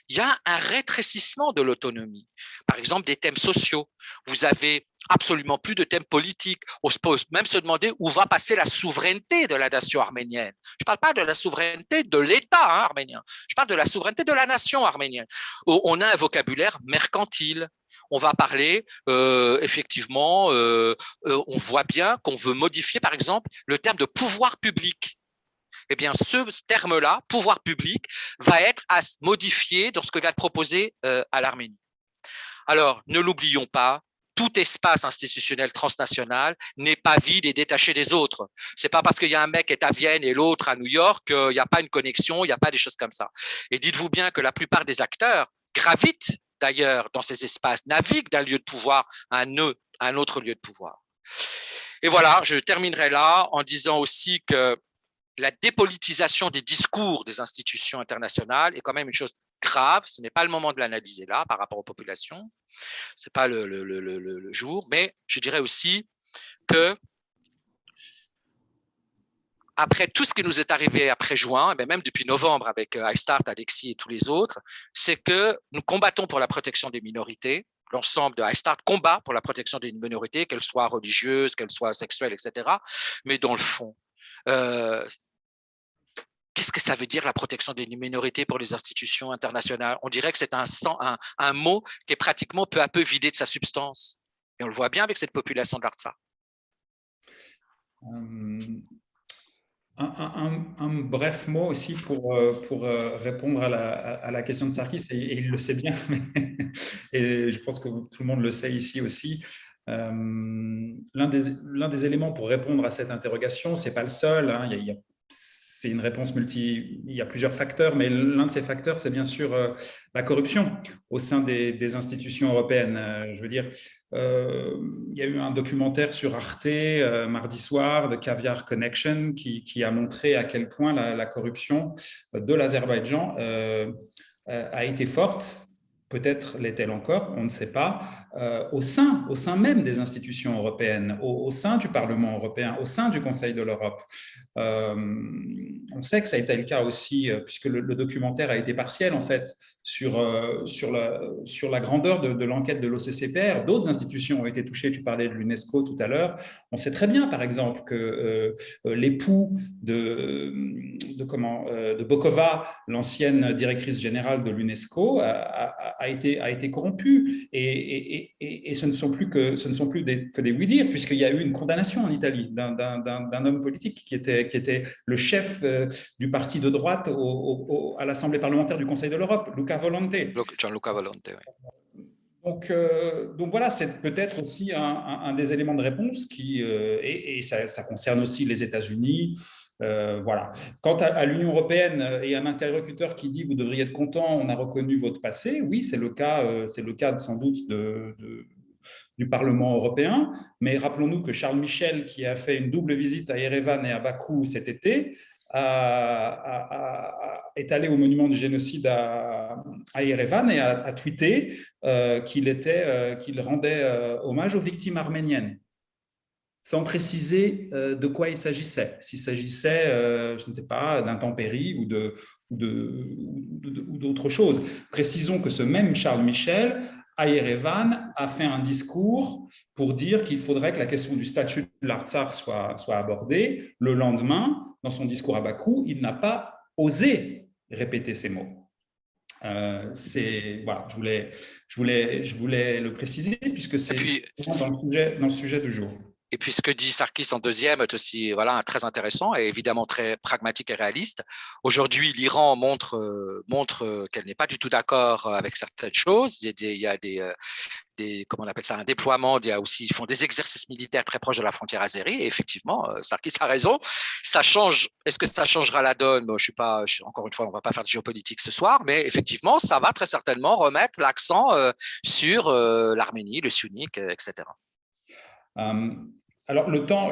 Il y a un rétrécissement de l'autonomie. Par exemple, des thèmes sociaux. Vous avez absolument plus de thèmes politiques. On se pose même se demander où va passer la souveraineté de la nation arménienne. Je ne parle pas de la souveraineté de l'État arménien. Je parle de la souveraineté de la nation arménienne. On a un vocabulaire mercantile. On va parler, effectivement, on voit bien qu'on veut modifier, par exemple, le terme de pouvoir public. Eh bien, ce terme-là, pouvoir public, va être modifié dans ce que vient de proposer à l'Arménie. Alors, ne l'oublions pas, tout espace institutionnel transnational n'est pas vide et détaché des autres. Ce n'est pas parce qu'il y a un mec qui est à Vienne et l'autre à New York qu'il n'y a pas une connexion, il n'y a pas des choses comme ça. Et dites-vous bien que la plupart des acteurs gravitent d'ailleurs dans ces espaces, naviguent d'un lieu de pouvoir à un autre lieu de pouvoir. Et voilà, je terminerai là en disant aussi que la dépolitisation des discours des institutions internationales est quand même une chose grave. Ce n'est pas le moment de l'analyser là par rapport aux populations. Ce n'est pas le jour. Mais je dirais aussi que après tout ce qui nous est arrivé après juin, et même depuis novembre avec iStart, Alexis et tous les autres, c'est que nous combattons pour la protection des minorités. L'ensemble de iStart combat pour la protection des minorités, qu'elles soient religieuses, qu'elles soient sexuelles, etc. Mais dans le fond, qu'est-ce que ça veut dire la protection des minorités pour les institutions internationales? On dirait que c'est un mot qui est pratiquement peu à peu vidé de sa substance. Et on le voit bien avec cette population de l'Artsakh. Un bref mot aussi pour répondre à la question de Sarkis, et il le sait bien, et je pense que tout le monde le sait ici aussi. L'un des éléments pour répondre à cette interrogation, ce n'est pas le seul, hein, c'est une réponse il y a plusieurs facteurs, mais l'un de ces facteurs, c'est bien sûr la corruption au sein des institutions européennes. Je veux dire, il y a eu un documentaire sur Arte mardi soir de Caviar Connection qui a montré à quel point la corruption de l'Azerbaïdjan a été forte. Peut-être l'est-elle encore, on ne sait pas, au sein même des institutions européennes, au sein du Parlement européen, au sein du Conseil de l'Europe. On sait que ça a été le cas aussi, puisque le documentaire a été partiel en fait sur la grandeur de l'enquête de l'OCCPR. D'autres institutions ont été touchées, tu parlais de l'UNESCO tout à l'heure. On sait très bien, par exemple, que l'époux de Bokova, l'ancienne directrice générale de l'UNESCO, a été corrompu. Et ce ne sont plus que des oui-dire, puisqu'il y a eu une condamnation en Italie d'un homme politique qui était le chef du parti de droite à l'Assemblée parlementaire du Conseil de l'Europe, Luca Volonté. Gianluca Volonté, oui. Donc voilà, c'est peut-être aussi un des éléments de réponse et ça concerne aussi les États-Unis. Voilà. Quant à l'Union européenne et un interlocuteur qui dit vous devriez être content, on a reconnu votre passé, oui, c'est le cas sans doute du Parlement européen, mais rappelons-nous que Charles Michel, qui a fait une double visite à Erevan et à Bakou cet été, est allé au monument du génocide à Erevan et a tweeté qu'il rendait hommage aux victimes arméniennes, sans préciser de quoi il s'agissait. S'il s'agissait, je ne sais pas, d'intempéries ou d'autre chose. Précisons que ce même Charles Michel, à Erevan, a fait un discours pour dire qu'il faudrait que la question du statut de l'Artsakh soit abordée. Le lendemain, dans son discours à Bakou, il n'a pas osé répéter ces mots. Voilà, je voulais le préciser puisque c'est dans le sujet du jour. Et puis, ce que dit Sarkis en deuxième est aussi très intéressant et évidemment très pragmatique et réaliste. Aujourd'hui, l'Iran montre qu'elle n'est pas du tout d'accord avec certaines choses. Il y a comment on appelle ça, un déploiement. Ils font des exercices militaires très proches de la frontière azérie. Et effectivement, Sarkis a raison. Ça change. Est-ce que ça changera la donne? Encore une fois, on ne va pas faire de géopolitique ce soir, mais effectivement, ça va très certainement remettre l'accent sur l'Arménie, le sunnique, etc. Alors, le temps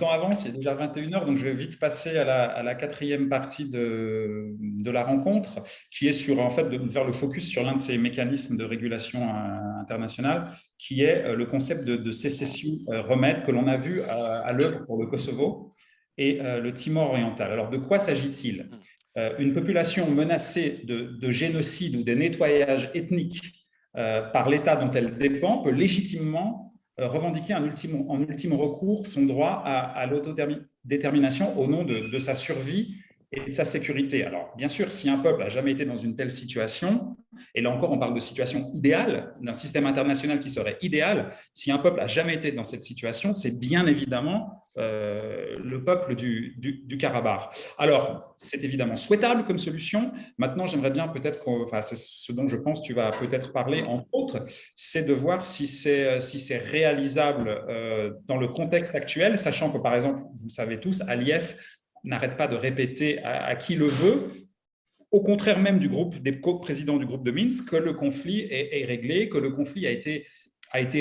avance, il est déjà 21 h, donc je vais vite passer à la quatrième partie de la rencontre, qui est sur, en fait, de faire le focus sur l'un de ces mécanismes de régulation internationale, qui est le concept de sécession remède que l'on a vu à l'œuvre pour le Kosovo et le Timor oriental. Alors, de quoi s'agit-il? Une population menacée de génocide ou de nettoyage ethnique par l'État dont elle dépend peut légitimement revendiquer en ultime recours son droit à l'autodétermination au nom de sa survie et de sa sécurité. Alors, bien sûr, si un peuple n'a jamais été dans une telle situation, et là encore, on parle de situation idéale, d'un système international qui serait idéal, si un peuple n'a jamais été dans cette situation, c'est bien évidemment le peuple du Karabakh. Alors, c'est évidemment souhaitable comme solution. Maintenant, j'aimerais bien peut-être, c'est ce dont je pense tu vas peut-être parler, entre autres, c'est de voir si c'est réalisable dans le contexte actuel, sachant que, par exemple, vous le savez tous, Aliyev n'arrête pas de répéter à qui le veut, au contraire même des présidents du groupe de Minsk, que le conflit est réglé, que le conflit a été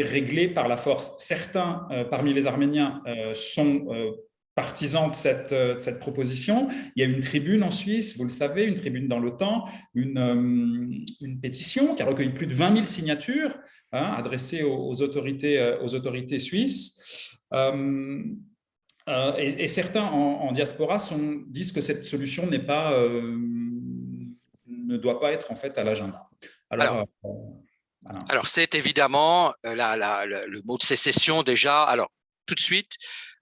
réglé par la force. Certains parmi les Arméniens sont partisans de cette proposition. Il y a une tribune en Suisse, vous le savez, une tribune dans l'OTAN, une pétition qui a recueilli plus de 20 000 signatures adressées aux autorités suisses. Et certains en diaspora disent que cette solution ne doit pas être en fait à l'agenda. Voilà. Alors, c'est évidemment le mot de sécession déjà. Alors, tout de suite,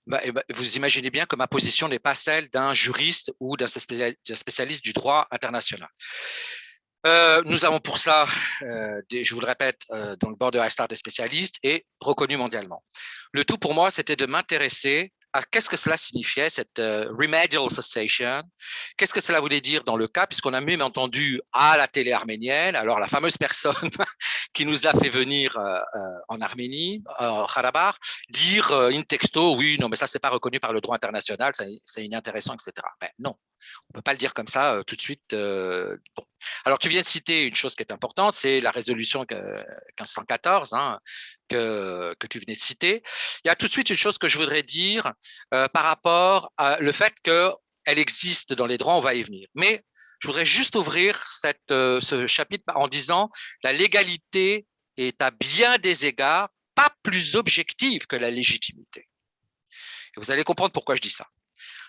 vous imaginez bien que ma position n'est pas celle d'un juriste ou d'un spécialiste du droit international. Nous avons pour ça, je vous le répète, dans le Border Star des spécialistes et reconnu mondialement. Le tout pour moi, c'était de m'intéresser à qu'est-ce que cela signifiait, cette remedial cessation, qu'est-ce que cela voulait dire dans le cas, puisqu'on a même entendu à la télé arménienne, alors la fameuse personne qui nous a fait venir en Arménie, Karabakh, dire in texto, oui, non, mais ça, c'est pas reconnu par le droit international, c'est inintéressant, etc. Mais non, on peut pas le dire comme ça tout de suite. Bon. Alors, tu viens de citer une chose qui est importante, c'est la résolution 1514, que tu venais de citer. Il y a tout de suite une chose que je voudrais dire par rapport à le fait qu'elle existe dans les droits, on va y venir. Mais je voudrais juste ouvrir ce chapitre en disant la légalité est à bien des égards pas plus objective que la légitimité. Et vous allez comprendre pourquoi je dis ça.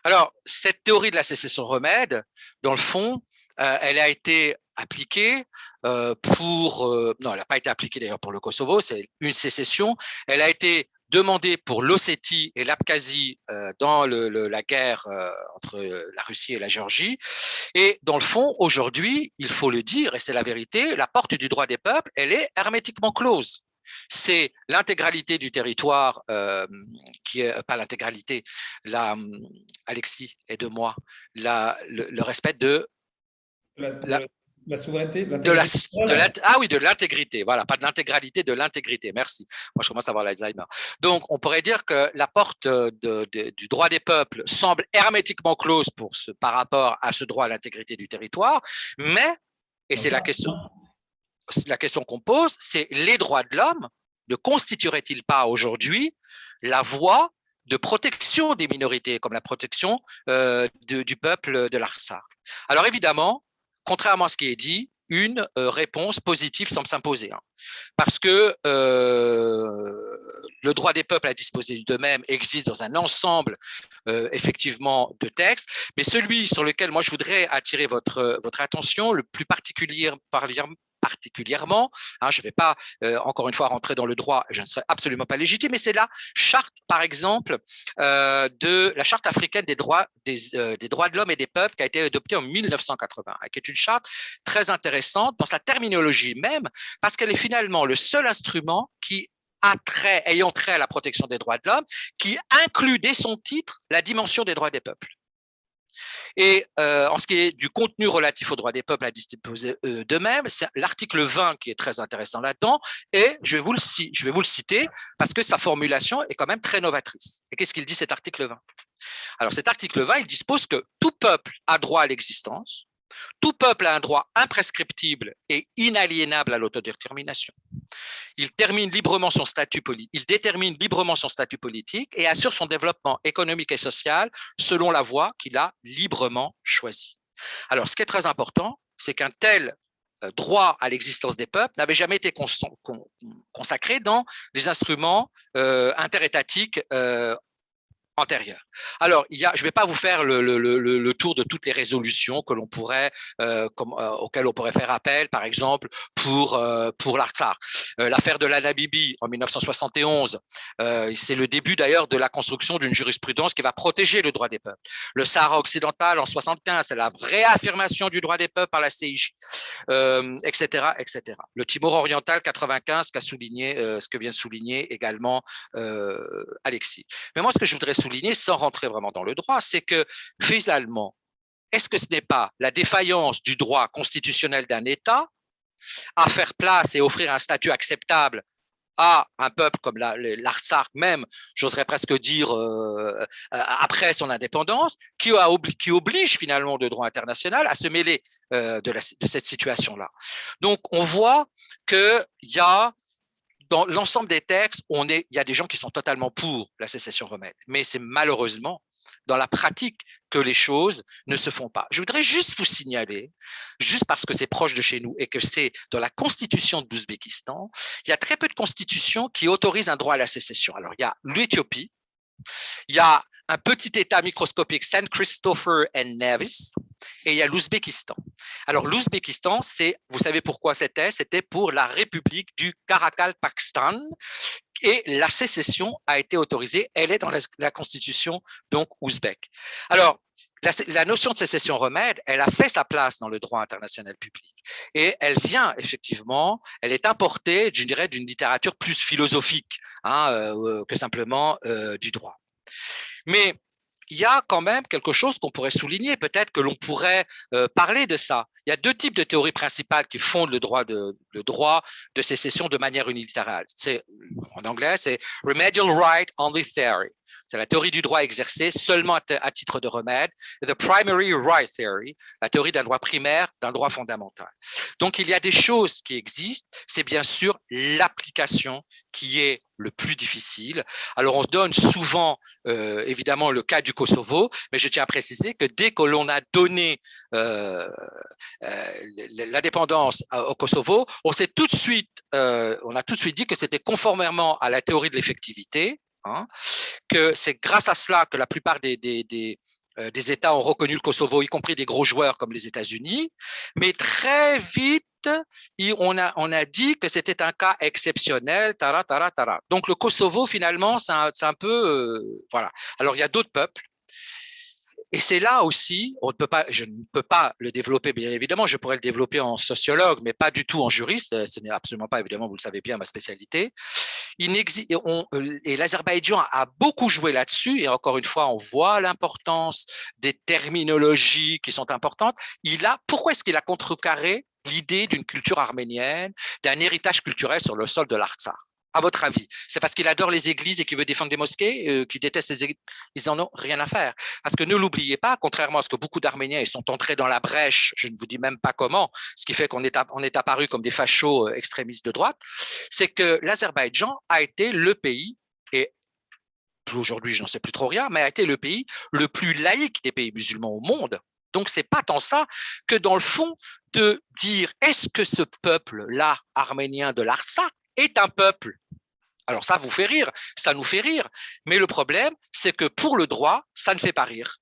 Alors, cette théorie de la sécession remède, dans le fond, elle a été appliquée non, elle n'a pas été appliquée d'ailleurs pour le Kosovo, c'est une sécession. Elle a été demandée pour l'Ossétie et l'Abkhazie dans la guerre entre la Russie et la Géorgie. Et dans le fond, aujourd'hui, il faut le dire, et c'est la vérité, la porte du droit des peuples, elle est hermétiquement close. C'est l'intégralité du territoire qui est pas l'intégralité, Alexis et de moi, le respect de la souveraineté, de l'intégrité, voilà, pas de l'intégralité, de l'intégrité, merci. Moi, je commence à avoir l'Alzheimer. Donc, on pourrait dire que la porte du droit des peuples semble hermétiquement close par rapport à ce droit à l'intégrité du territoire, mais, et c'est la question qu'on pose, c'est les droits de l'homme ne constitueraient-ils pas aujourd'hui la voie de protection des minorités, comme la protection du peuple de l'Artsakh? Alors évidemment, contrairement à ce qui est dit, une réponse positive semble s'imposer. Parce que le droit des peuples à disposer d'eux-mêmes existe dans un ensemble effectivement de textes, mais celui sur lequel moi je voudrais attirer votre attention le plus particulièrement, je ne vais pas encore une fois rentrer dans le droit, je ne serai absolument pas légitime, mais c'est la charte, par exemple, de la charte africaine des droits de l'homme et des peuples qui a été adoptée en 1980, qui est une charte très intéressante dans sa terminologie même, parce qu'elle est finalement le seul instrument qui ayant trait à la protection des droits de l'homme, qui inclut dès son titre la dimension des droits des peuples. Et en ce qui est du contenu relatif aux droits des peuples à disposer d'eux-mêmes, c'est l'article 20 qui est très intéressant là-dedans, et je vais vous le citer parce que sa formulation est quand même très novatrice. Et qu'est-ce qu'il dit cet article 20 ? Alors cet article 20, il dispose que tout peuple a droit à l'existence, Tout peuple a un droit imprescriptible et inaliénable à l'autodétermination. Il détermine librement son statut politique et assure son développement économique et social selon la voie qu'il a librement choisie. Alors, ce qui est très important, c'est qu'un tel droit à l'existence des peuples n'avait jamais été consacré dans les instruments interétatiques antérieure. Alors, je ne vais pas vous faire le tour de toutes les résolutions que l'on pourrait, auxquelles on pourrait faire appel, par exemple, pour l'Artsakh. L'affaire de la Namibie en 1971, c'est le début d'ailleurs de la construction d'une jurisprudence qui va protéger le droit des peuples. Le Sahara occidental en 1975, c'est la réaffirmation du droit des peuples par la CIJ, etc., etc. Le Timor oriental 1995, ce que vient de souligner également Alexis. Mais moi, ce que je voudrais souligner, sans rentrer vraiment dans le droit, c'est que finalement, est-ce que ce n'est pas la défaillance du droit constitutionnel d'un État à faire place et offrir un statut acceptable à un peuple comme l'Artsakh même, j'oserais presque dire après son indépendance, qui oblige finalement le droit international à se mêler de cette situation-là. Donc, on voit qu'il y a dans l'ensemble des textes, il y a des gens qui sont totalement pour la sécession remède, mais c'est malheureusement dans la pratique que les choses ne se font pas. Je voudrais juste vous signaler, juste parce que c'est proche de chez nous et que c'est dans la constitution de l'Ouzbékistan, il y a très peu de constitutions qui autorisent un droit à la sécession. Alors, il y a l'Éthiopie, il y a un petit État microscopique, Saint Christopher and Nevis, et il y a l'Ouzbékistan. Alors, l'Ouzbékistan, vous savez pourquoi c'était? C'était pour la République du Karakalpakstan, et la sécession a été autorisée. Elle est dans la constitution donc ouzbèque. Alors, la notion de sécession remède, elle a fait sa place dans le droit international public. Et elle vient effectivement, elle est importée, je dirais, d'une littérature plus philosophique que simplement du droit. Mais il y a quand même quelque chose qu'on pourrait souligner, peut-être que l'on pourrait parler de ça. Il y a deux types de théories principales qui fondent le droit de sécession de manière unilatérale. En anglais, c'est Remedial Right Only Theory. C'est la théorie du droit exercé seulement à titre de remède, et the Primary Right Theory, la théorie d'un droit primaire, d'un droit fondamental. Donc, il y a des choses qui existent, c'est bien sûr l'application qui est le plus difficile. Alors, on donne souvent, évidemment, le cas du Kosovo, mais je tiens à préciser que dès que l'on a donné l'indépendance au Kosovo, on a tout de suite dit que c'était conformément à la théorie de l'effectivité, que c'est grâce à cela que la plupart des États ont reconnu le Kosovo, y compris des gros joueurs comme les États-Unis, mais très vite, on a dit que c'était un cas exceptionnel, tara. Donc le Kosovo, finalement, c'est un peu… voilà. Alors, il y a d'autres peuples. Et c'est là aussi, je ne peux pas le développer, bien évidemment, je pourrais le développer en sociologue, mais pas du tout en juriste, ce n'est absolument pas, évidemment, vous le savez bien, ma spécialité. Et l'Azerbaïdjan a beaucoup joué là-dessus, et encore une fois, on voit l'importance des terminologies qui sont importantes. Pourquoi est-ce qu'il a contrecarré l'idée d'une culture arménienne, d'un héritage culturel sur le sol de l'Artsakh? À votre avis, c'est parce qu'il adore les églises et qu'il veut défendre des mosquées, qu'il déteste les églises? Ils n'en ont rien à faire. Parce que ne l'oubliez pas, contrairement à ce que beaucoup d'Arméniens ils sont entrés dans la brèche, je ne vous dis même pas comment, ce qui fait qu'on est apparu comme des fachos extrémistes de droite, c'est que l'Azerbaïdjan a été le pays, et aujourd'hui je n'en sais plus trop rien, mais a été le pays le plus laïque des pays musulmans au monde. Donc, ce n'est pas tant ça que dans le fond de dire est-ce que ce peuple-là, arménien de l'Artsakh, est un peuple? Alors ça vous fait rire, ça nous fait rire, mais le problème, c'est que pour le droit, ça ne fait pas rire.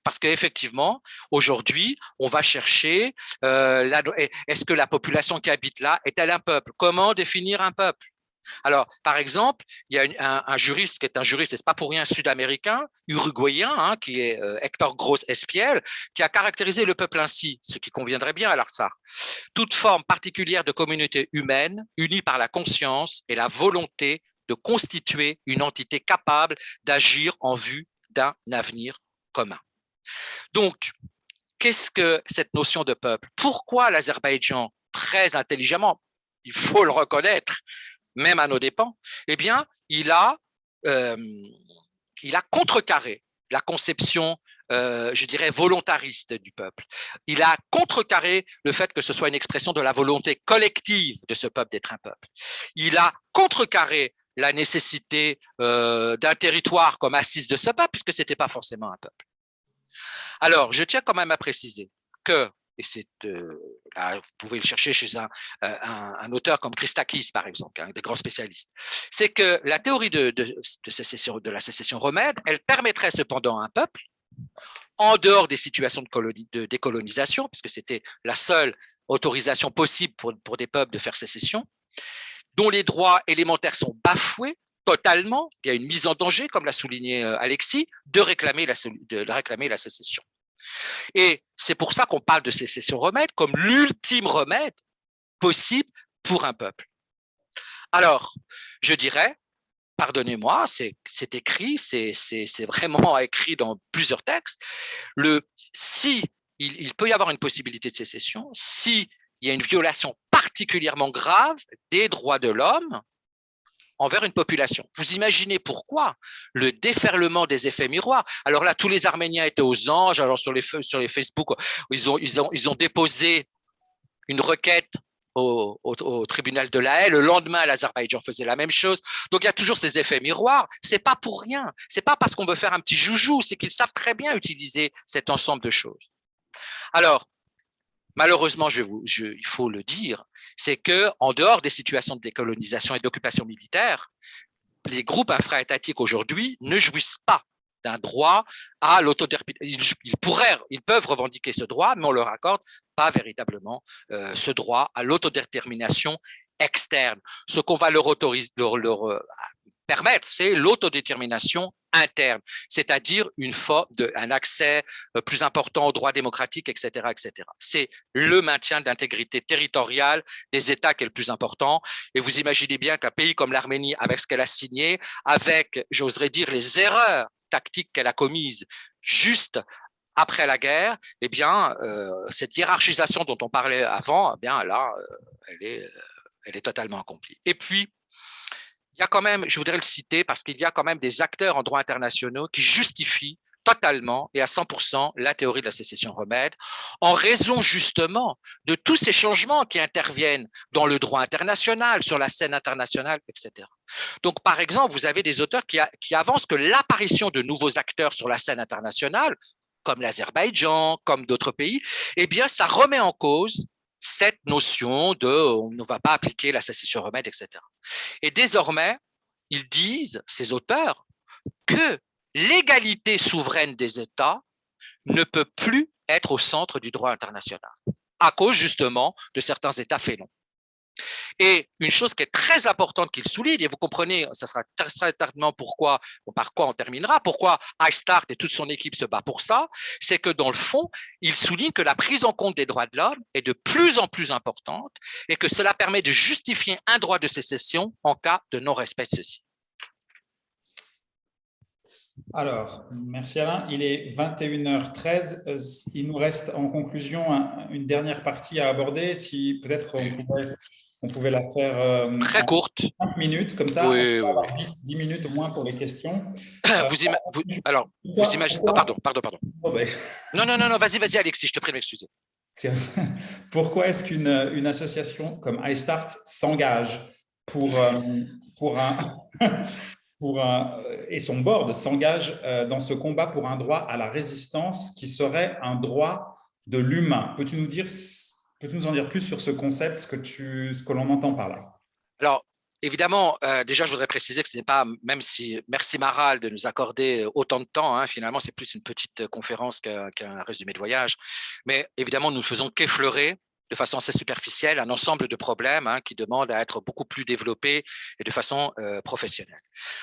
Parce qu'effectivement, aujourd'hui, on va chercher, est-ce que la population qui habite là est-elle un peuple? Comment définir un peuple? Alors, par exemple, il y a un juriste qui est un juriste, et ce n'est pas pour rien sud-américain, uruguayen, qui est Héctor Gros-Espiel, qui a caractérisé le peuple ainsi, ce qui conviendrait bien à l'Artsakh. Toute forme particulière de communauté humaine, unie par la conscience et la volonté de constituer une entité capable d'agir en vue d'un avenir commun. Donc, qu'est-ce que cette notion de peuple? Pourquoi l'Azerbaïdjan, très intelligemment, il faut le reconnaître, même à nos dépens, eh bien, il a contrecarré la conception je dirais, volontariste du peuple. Il a contrecarré le fait que ce soit une expression de la volonté collective de ce peuple d'être un peuple. Il a contrecarré la nécessité d'un territoire comme assise de ce peuple, puisque ce n'était pas forcément un peuple. Alors, je tiens quand même à préciser que, et c'est là, vous pouvez le chercher chez un auteur comme Christakis, par exemple, un des grands spécialistes, c'est que la théorie de la sécession remède, elle permettrait cependant à un peuple, en dehors des situations de décolonisation, puisque c'était la seule autorisation possible pour des peuples de faire sécession, dont les droits élémentaires sont bafoués totalement, il y a une mise en danger, comme l'a souligné Alexis, de réclamer la sécession. Et c'est pour ça qu'on parle de sécession remède comme l'ultime remède possible pour un peuple. Alors, je dirais, pardonnez-moi, c'est écrit, c'est vraiment écrit dans plusieurs textes, si il peut y avoir une possibilité de sécession, si il y a une violation particulièrement grave des droits de l'homme envers une population. Vous imaginez pourquoi le déferlement des effets miroirs. Alors là, tous les Arméniens étaient aux anges. Alors sur les Facebook, ils ont déposé une requête au tribunal de La Haye. Le lendemain, l'Azerbaïdjan faisait la même chose. Donc il y a toujours ces effets miroirs. C'est pas pour rien. C'est pas parce qu'on veut faire un petit joujou. C'est qu'ils savent très bien utiliser cet ensemble de choses. Alors, malheureusement, il faut le dire, c'est qu'en dehors des situations de décolonisation et d'occupation militaire, les groupes infra-étatiques aujourd'hui ne jouissent pas d'un droit à l'autodétermination. Ils peuvent revendiquer ce droit, mais on ne leur accorde pas véritablement ce droit à l'autodétermination externe. Ce qu'on va leur permettre, c'est l'autodétermination interne, c'est-à-dire un accès plus important aux droits démocratiques, etc., etc. C'est le maintien de l'intégrité territoriale des États qui est le plus important. Et vous imaginez bien qu'un pays comme l'Arménie, avec ce qu'elle a signé, avec, j'oserais dire, les erreurs tactiques qu'elle a commises juste après la guerre, eh bien, cette hiérarchisation dont on parlait avant, eh bien, là, elle est totalement accomplie. Et puis, il y a quand même, je voudrais le citer parce qu'il y a quand même des acteurs en droit international qui justifient totalement et à 100% la théorie de la sécession remède en raison justement de tous ces changements qui interviennent dans le droit international, sur la scène internationale, etc. Donc, par exemple, vous avez des auteurs qui avancent que l'apparition de nouveaux acteurs sur la scène internationale, comme l'Azerbaïdjan, comme d'autres pays, eh bien, ça remet en cause cette notion de on ne va pas appliquer la sécession remède, etc. Et désormais, ils disent, ces auteurs, que l'égalité souveraine des États ne peut plus être au centre du droit international, à cause justement de certains États félons. Et une chose qui est très importante qu'il souligne, et vous comprenez, ça sera très certainement par quoi on terminera, pourquoi iStart et toute son équipe se bat pour ça, c'est que dans le fond, il souligne que la prise en compte des droits de l'homme est de plus en plus importante et que cela permet de justifier un droit de sécession en cas de non-respect de ceci. Alors, merci Alain. Il est 21h13. Il nous reste en conclusion une dernière partie à aborder. Si peut-être on pouvait la faire très courte. 5 minutes, comme ça, oui, on peut avoir 10 minutes au moins pour les questions. Vous imaginez… pardon. Oh, ben. Non, vas-y, Alexis, je te prie de m'excuser. Pourquoi est-ce qu'une association comme iStart s'engage et son board s'engage dans ce combat pour un droit à la résistance qui serait un droit de l'humain? Peux-tu nous en dire plus sur ce concept, ce que l'on entend par là? Alors, évidemment, déjà, je voudrais préciser que ce n'est pas, même si merci Maral de nous accorder autant de temps, hein, finalement, c'est plus une petite conférence qu'un résumé de voyage, mais évidemment, nous ne faisons qu'effleurer de façon assez superficielle un ensemble de problèmes qui demandent à être beaucoup plus développés et de façon professionnelle.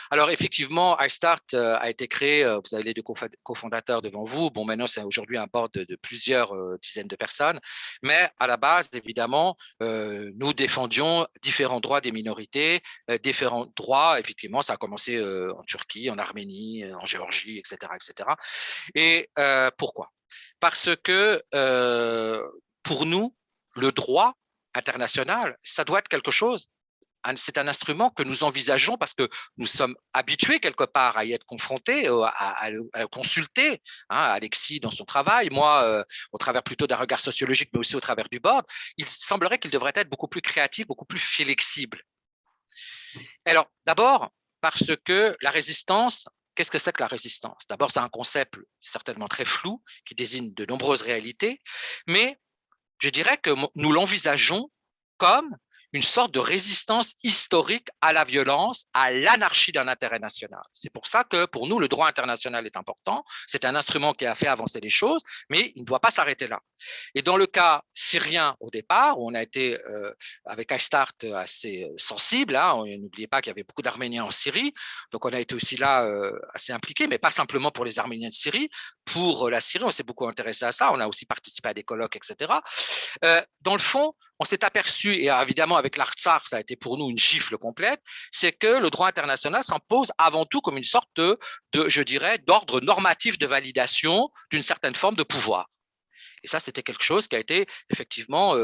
Alors effectivement, iStart a été créé, vous avez les deux cofondateurs devant vous, bon maintenant c'est aujourd'hui un board de plusieurs dizaines de personnes, mais à la base évidemment, nous défendions différents droits des minorités, différents droits, effectivement ça a commencé en Turquie, en Arménie, en Géorgie, etc. etc. Et pourquoi? Parce que pour nous, le droit international, ça doit être quelque chose c'est un instrument que nous envisageons parce que nous sommes habitués quelque part à y être confrontés, à le consulter, hein, Alexis dans son travail, moi au travers plutôt d'un regard sociologique, mais aussi au travers du board. Il semblerait qu'il devrait être beaucoup plus créatif, beaucoup plus flexible. Alors, d'abord, parce que la résistance, qu'est-ce que c'est que la résistance? D'abord, c'est un concept certainement très flou qui désigne de nombreuses réalités, mais je dirais que nous l'envisageons comme une sorte de résistance historique à la violence, à l'anarchie d'un intérêt national. C'est pour ça que pour nous, le droit international est important. C'est un instrument qui a fait avancer les choses, mais il ne doit pas s'arrêter là. Et dans le cas syrien au départ, où on a été avec Aistart assez sensible, hein, n'oubliez pas qu'il y avait beaucoup d'Arméniens en Syrie, donc on a été aussi là assez impliqués, mais pas simplement pour les Arméniens de Syrie. Pour la Syrie, on s'est beaucoup intéressé à ça, on a aussi participé à des colloques, etc. Dans le fond, on s'est aperçu, et évidemment avec l'Artsakh, ça a été pour nous une gifle complète, c'est que le droit international s'impose avant tout comme une sorte je dirais, d'ordre normatif de validation d'une certaine forme de pouvoir. Et ça, c'était quelque chose qui a été effectivement…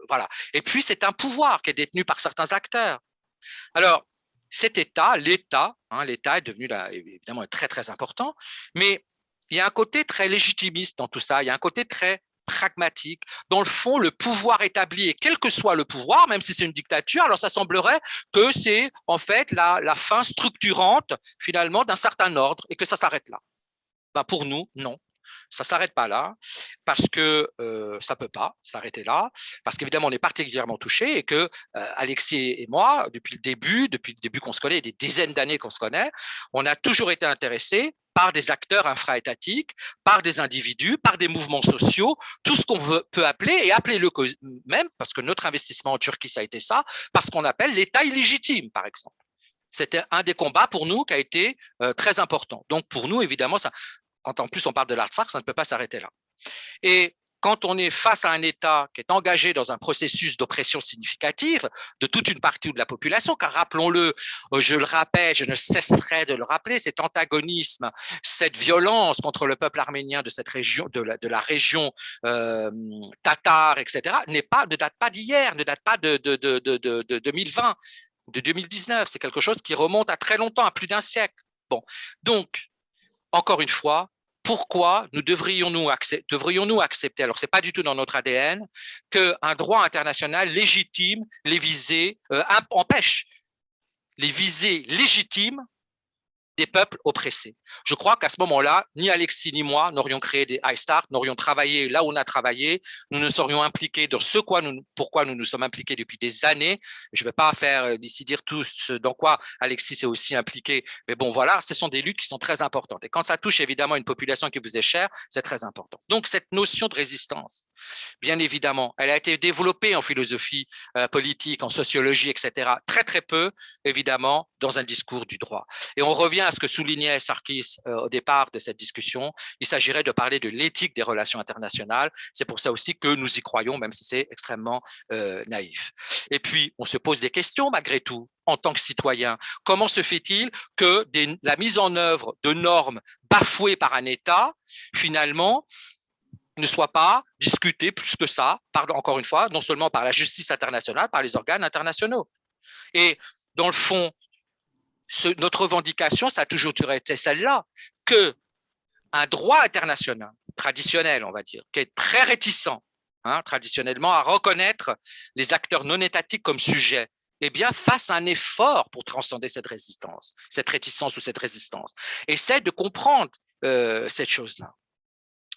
voilà. Et puis, c'est un pouvoir qui est détenu par certains acteurs. Alors, cet État, l'État est devenu là, évidemment très, très important, mais il y a un côté très légitimiste dans tout ça, il y a un côté très pragmatique. Dans le fond, le pouvoir établi, et quel que soit le pouvoir, même si c'est une dictature, alors ça semblerait que c'est en fait la fin structurante finalement d'un certain ordre et que ça s'arrête là. Ben pour nous, non. Ça ne s'arrête pas là, parce que ça ne peut pas s'arrêter là, parce qu'évidemment, on est particulièrement touchés et que Alexis et moi, depuis le début qu'on se connaît, des dizaines d'années qu'on se connaît, on a toujours été intéressés par des acteurs infra-étatiques, par des individus, par des mouvements sociaux, tout ce qu'on peut appeler, et appelez-le même, parce que notre investissement en Turquie, ça a été ça, parce qu'on appelle l'État illégitime, par exemple. C'était un des combats pour nous qui a été très important. Donc, pour nous, évidemment, ça, quand en plus on parle de l'Artsakh, ça ne peut pas s'arrêter là. Et quand on est face à un État qui est engagé dans un processus d'oppression significative de toute une partie de la population, car rappelons-le, je le rappelle, je ne cesserai de le rappeler, cet antagonisme, cette violence contre le peuple arménien de cette région, de la région tatare, etc., ne date pas d'hier, ne date pas de 2020, de 2019. C'est quelque chose qui remonte à très longtemps, à plus d'un siècle. Bon, donc, encore une fois, pourquoi devrions-nous accepter, alors ce n'est pas du tout dans notre ADN, qu'un droit international légitime les visées, empêche les visées légitimes des peuples oppressés. Je crois qu'à ce moment-là, ni Alexis ni moi n'aurions créé des Aistart, n'aurions travaillé là où on a travaillé, nous ne serions impliqués dans pourquoi nous nous sommes impliqués depuis des années. Je ne vais pas faire d'ici dire tout ce dans quoi Alexis s'est aussi impliqué, mais bon voilà, ce sont des luttes qui sont très importantes. Et quand ça touche évidemment une population qui vous est chère, c'est très important. Donc cette notion de résistance, bien évidemment, elle a été développée en philosophie politique, en sociologie, etc. Très très peu, évidemment, dans un discours du droit. Et on revient à ce que soulignait Sarkis au départ de cette discussion, il s'agirait de parler de l'éthique des relations internationales. C'est pour ça aussi que nous y croyons, même si c'est extrêmement naïf. Et puis, on se pose des questions malgré tout, en tant que citoyen. Comment se fait-il que la mise en œuvre de normes bafouées par un État, finalement, ne soit pas discutée plus que ça, encore une fois, non seulement par la justice internationale, par les organes internationaux. Et dans le fond, notre revendication, ça a toujours été celle-là, qu'un droit international, traditionnel, on va dire, qui est très réticent, traditionnellement, à reconnaître les acteurs non étatiques comme sujets, eh bien, fasse un effort pour transcender cette résistance, cette réticence ou cette résistance. Essaie de comprendre cette chose-là.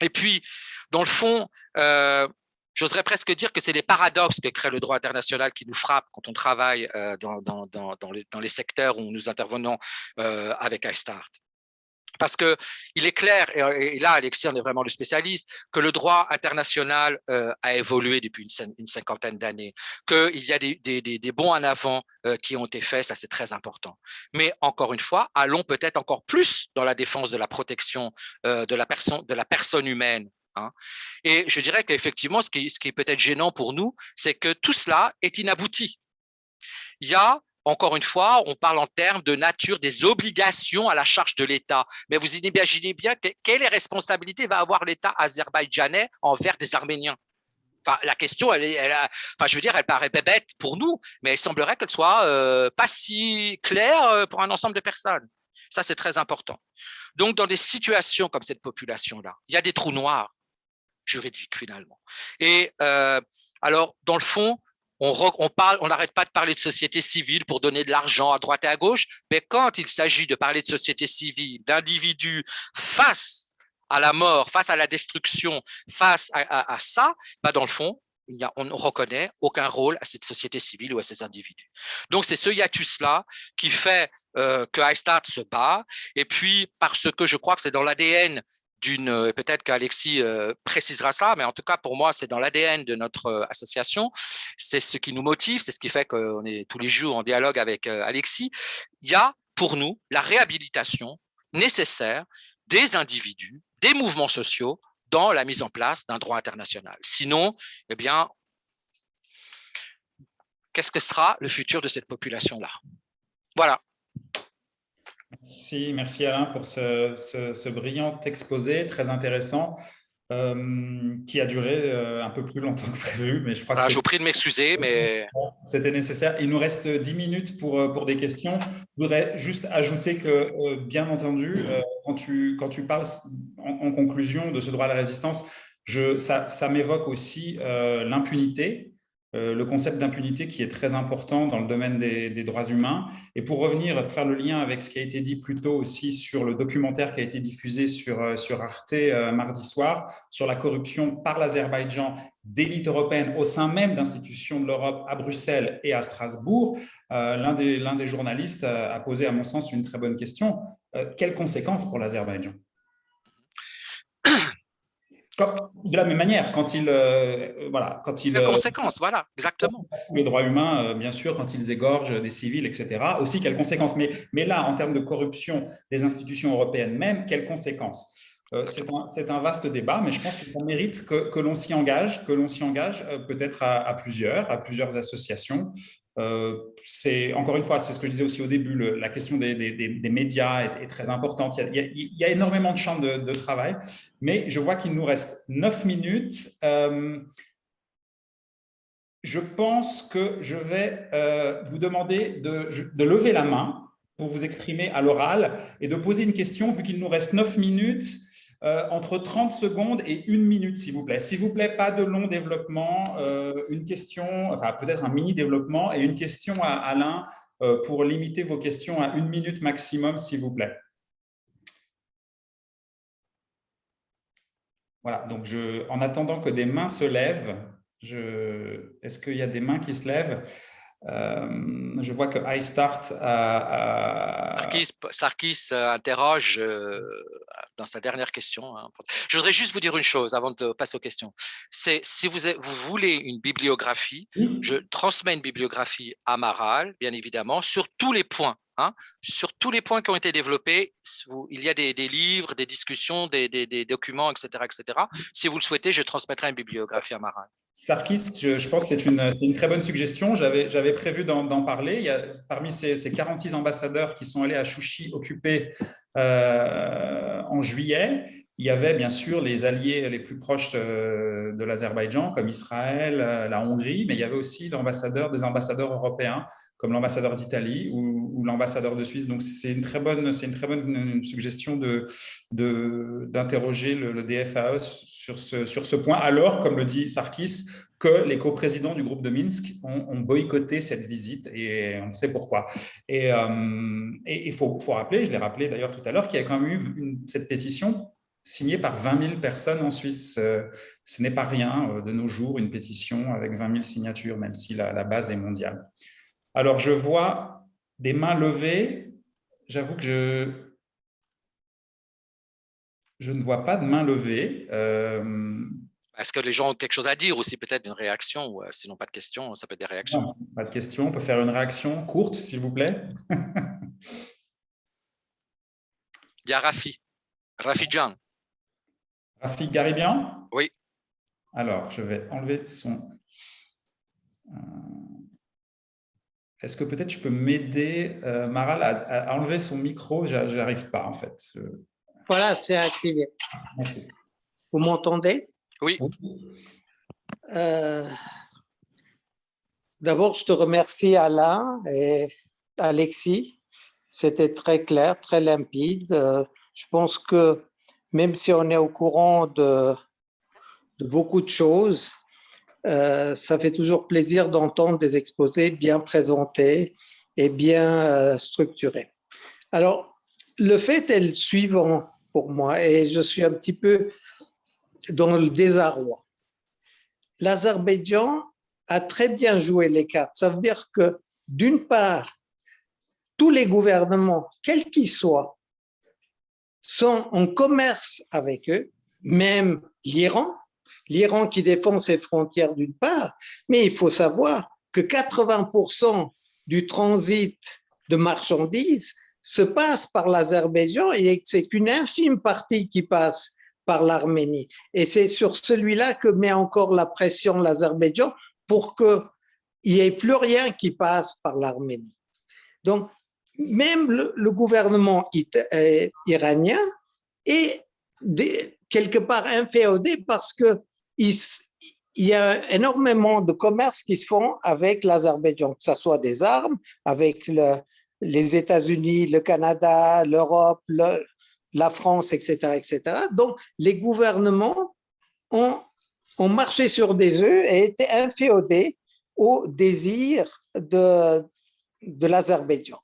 Et puis, dans le fond, j'oserais presque dire que c'est les paradoxes que crée le droit international qui nous frappent quand on travaille dans les secteurs où nous intervenons avec Aistart. Parce qu'il est clair, et là, Alexis en est vraiment le spécialiste, que le droit international a évolué depuis une cinquantaine d'années, qu'il y a des bons en avant qui ont été faits, ça c'est très important. Mais encore une fois, allons peut-être encore plus dans la défense de la protection de la personne humaine. Et je dirais qu'effectivement, ce qui est peut-être gênant pour nous, c'est que tout cela est inabouti. Il y a, encore une fois, on parle en termes de nature des obligations à la charge de l'État. Mais vous imaginez bien quelle responsabilité va avoir l'État azerbaïdjanais envers des Arméniens. Enfin, la question, je veux dire, elle paraît bête pour nous, mais il semblerait qu'elle soit pas si claire pour un ensemble de personnes. Ça, c'est très important. Donc, dans des situations comme cette population-là, il y a des trous noirs juridiques, finalement. Et alors, dans le fond, on n'arrête pas de parler de société civile pour donner de l'argent à droite et à gauche, mais quand il s'agit de parler de société civile, d'individus face à la mort, face à la destruction, face à ça, dans le fond, on ne reconnaît aucun rôle à cette société civile ou à ces individus. Donc, c'est ce hiatus-là qui fait que iStart se bat. Et puis, parce que je crois que c'est dans l'ADN peut-être qu'Alexis précisera ça, mais en tout cas, pour moi, c'est dans l'ADN de notre association. C'est ce qui nous motive, c'est ce qui fait qu'on est tous les jours en dialogue avec Alexis. Il y a, pour nous, la réhabilitation nécessaire des individus, des mouvements sociaux dans la mise en place d'un droit international. Sinon, eh bien, qu'est-ce que sera le futur de cette population-là? Voilà. Merci Alain pour ce brillant exposé, très intéressant, qui a duré un peu plus longtemps que prévu, mais je crois que je vous prie de m'excuser, mais c'était nécessaire. Il nous reste 10 minutes pour des questions. Je voudrais juste ajouter que, bien entendu, quand tu parles en conclusion de ce droit à la résistance, ça m'évoque aussi l'impunité. Le concept d'impunité qui est très important dans le domaine des droits humains. Et pour revenir, faire le lien avec ce qui a été dit plus tôt aussi sur le documentaire qui a été diffusé sur Arte mardi soir, sur la corruption par l'Azerbaïdjan d'élite européenne au sein même d'institutions de l'Europe à Bruxelles et à Strasbourg, l'un des journalistes a posé à mon sens une très bonne question. Quelles conséquences pour l'Azerbaïdjan ? De la même manière, quand il quelles conséquences, voilà, exactement. Les droits humains, bien sûr, quand ils égorgent des civils, etc., aussi quelles conséquences. Mais là, en termes de corruption des institutions européennes même, quelles conséquences ? C'est un vaste débat, mais je pense que ça mérite que l'on s'y engage, peut-être à plusieurs associations. Encore une fois, c'est ce que je disais aussi au début, la question des médias est très importante. Il y a énormément de champs de travail, mais je vois qu'il nous reste 9 minutes. Je pense que je vais vous demander de lever la main pour vous exprimer à l'oral et de poser une question, vu qu'il nous reste 9 minutes. Entre 30 secondes et 1 minute, s'il vous plaît. S'il vous plaît, pas de long développement, une question, enfin peut-être un mini développement et une question à Alain pour limiter vos questions à 1 minute maximum, s'il vous plaît. Voilà, donc en attendant que des mains se lèvent, est-ce qu'il y a des mains qui se lèvent ? Je vois que iStart Sarkis interroge dans sa dernière question. Je voudrais juste vous dire une chose avant de passer aux questions. C'est si vous voulez une bibliographie, je transmets une bibliographie à Maral, bien évidemment, sur tous les points. Sur tous les points qui ont été développés, il y a des livres, des discussions, des documents, etc., etc. Si vous le souhaitez, je transmettrai une bibliographie à Maral. Sarkis, je pense que c'est une très bonne suggestion. J'avais prévu d'en parler. Il y a, parmi ces 46 ambassadeurs qui sont allés à Chouchi occuper en juillet, il y avait bien sûr les alliés les plus proches de l'Azerbaïdjan, comme Israël, la Hongrie, mais il y avait aussi des ambassadeurs européens, comme l'ambassadeur d'Italie ou l'ambassadeur de Suisse. Donc, c'est une très bonne suggestion d'interroger le DFAE sur ce point, alors, comme le dit Sarkis, que les coprésidents du groupe de Minsk ont boycotté cette visite et on sait pourquoi. Et il faut rappeler, je l'ai rappelé d'ailleurs tout à l'heure, qu'il y a quand même eu cette pétition signée par 20 000 personnes en Suisse. Ce n'est pas rien de nos jours, une pétition avec 20 000 signatures, même si la base est mondiale. Alors, je vois des mains levées. J'avoue que je ne vois pas de mains levées. Est-ce que les gens ont quelque chose à dire aussi, peut-être une réaction, ou sinon pas de questions, ça peut être des réactions. Non, pas de questions, on peut faire une réaction courte, s'il vous plaît. Il y a Rafi Djan. Rafi Garibian ? Oui. Alors, je vais enlever son... Est-ce que peut-être tu peux m'aider, Maral, à enlever son micro ? Je n'arrive pas, en fait. Voilà, c'est activé. Merci. Vous m'entendez ? Oui. D'abord, je te remercie Alain et Alexis. C'était très clair, très limpide. Je pense que même si on est au courant de beaucoup de choses, ça fait toujours plaisir d'entendre des exposés bien présentés et bien structurés. Alors, le fait est le suivant pour moi, et je suis un petit peu dans le désarroi. L'Azerbaïdjan a très bien joué les cartes. Ça veut dire que, d'une part, tous les gouvernements, quels qu'ils soient, sont en commerce avec eux, même l'Iran qui défend ses frontières d'une part, mais il faut savoir que 80% du transit de marchandises se passe par l'Azerbaïdjan et que c'est qu'une infime partie qui passe par l'Arménie. Et c'est sur celui-là que met encore la pression l'Azerbaïdjan pour qu'il n'y ait plus rien qui passe par l'Arménie. Donc, même le gouvernement iranien est quelque part inféodé parce qu'il y a énormément de commerces qui se font avec l'Azerbaïdjan, que ce soit des armes, avec les États-Unis, le Canada, l'Europe, la France, etc., etc. Donc, les gouvernements ont marché sur des œufs et étaient inféodés au désir de l'Azerbaïdjan.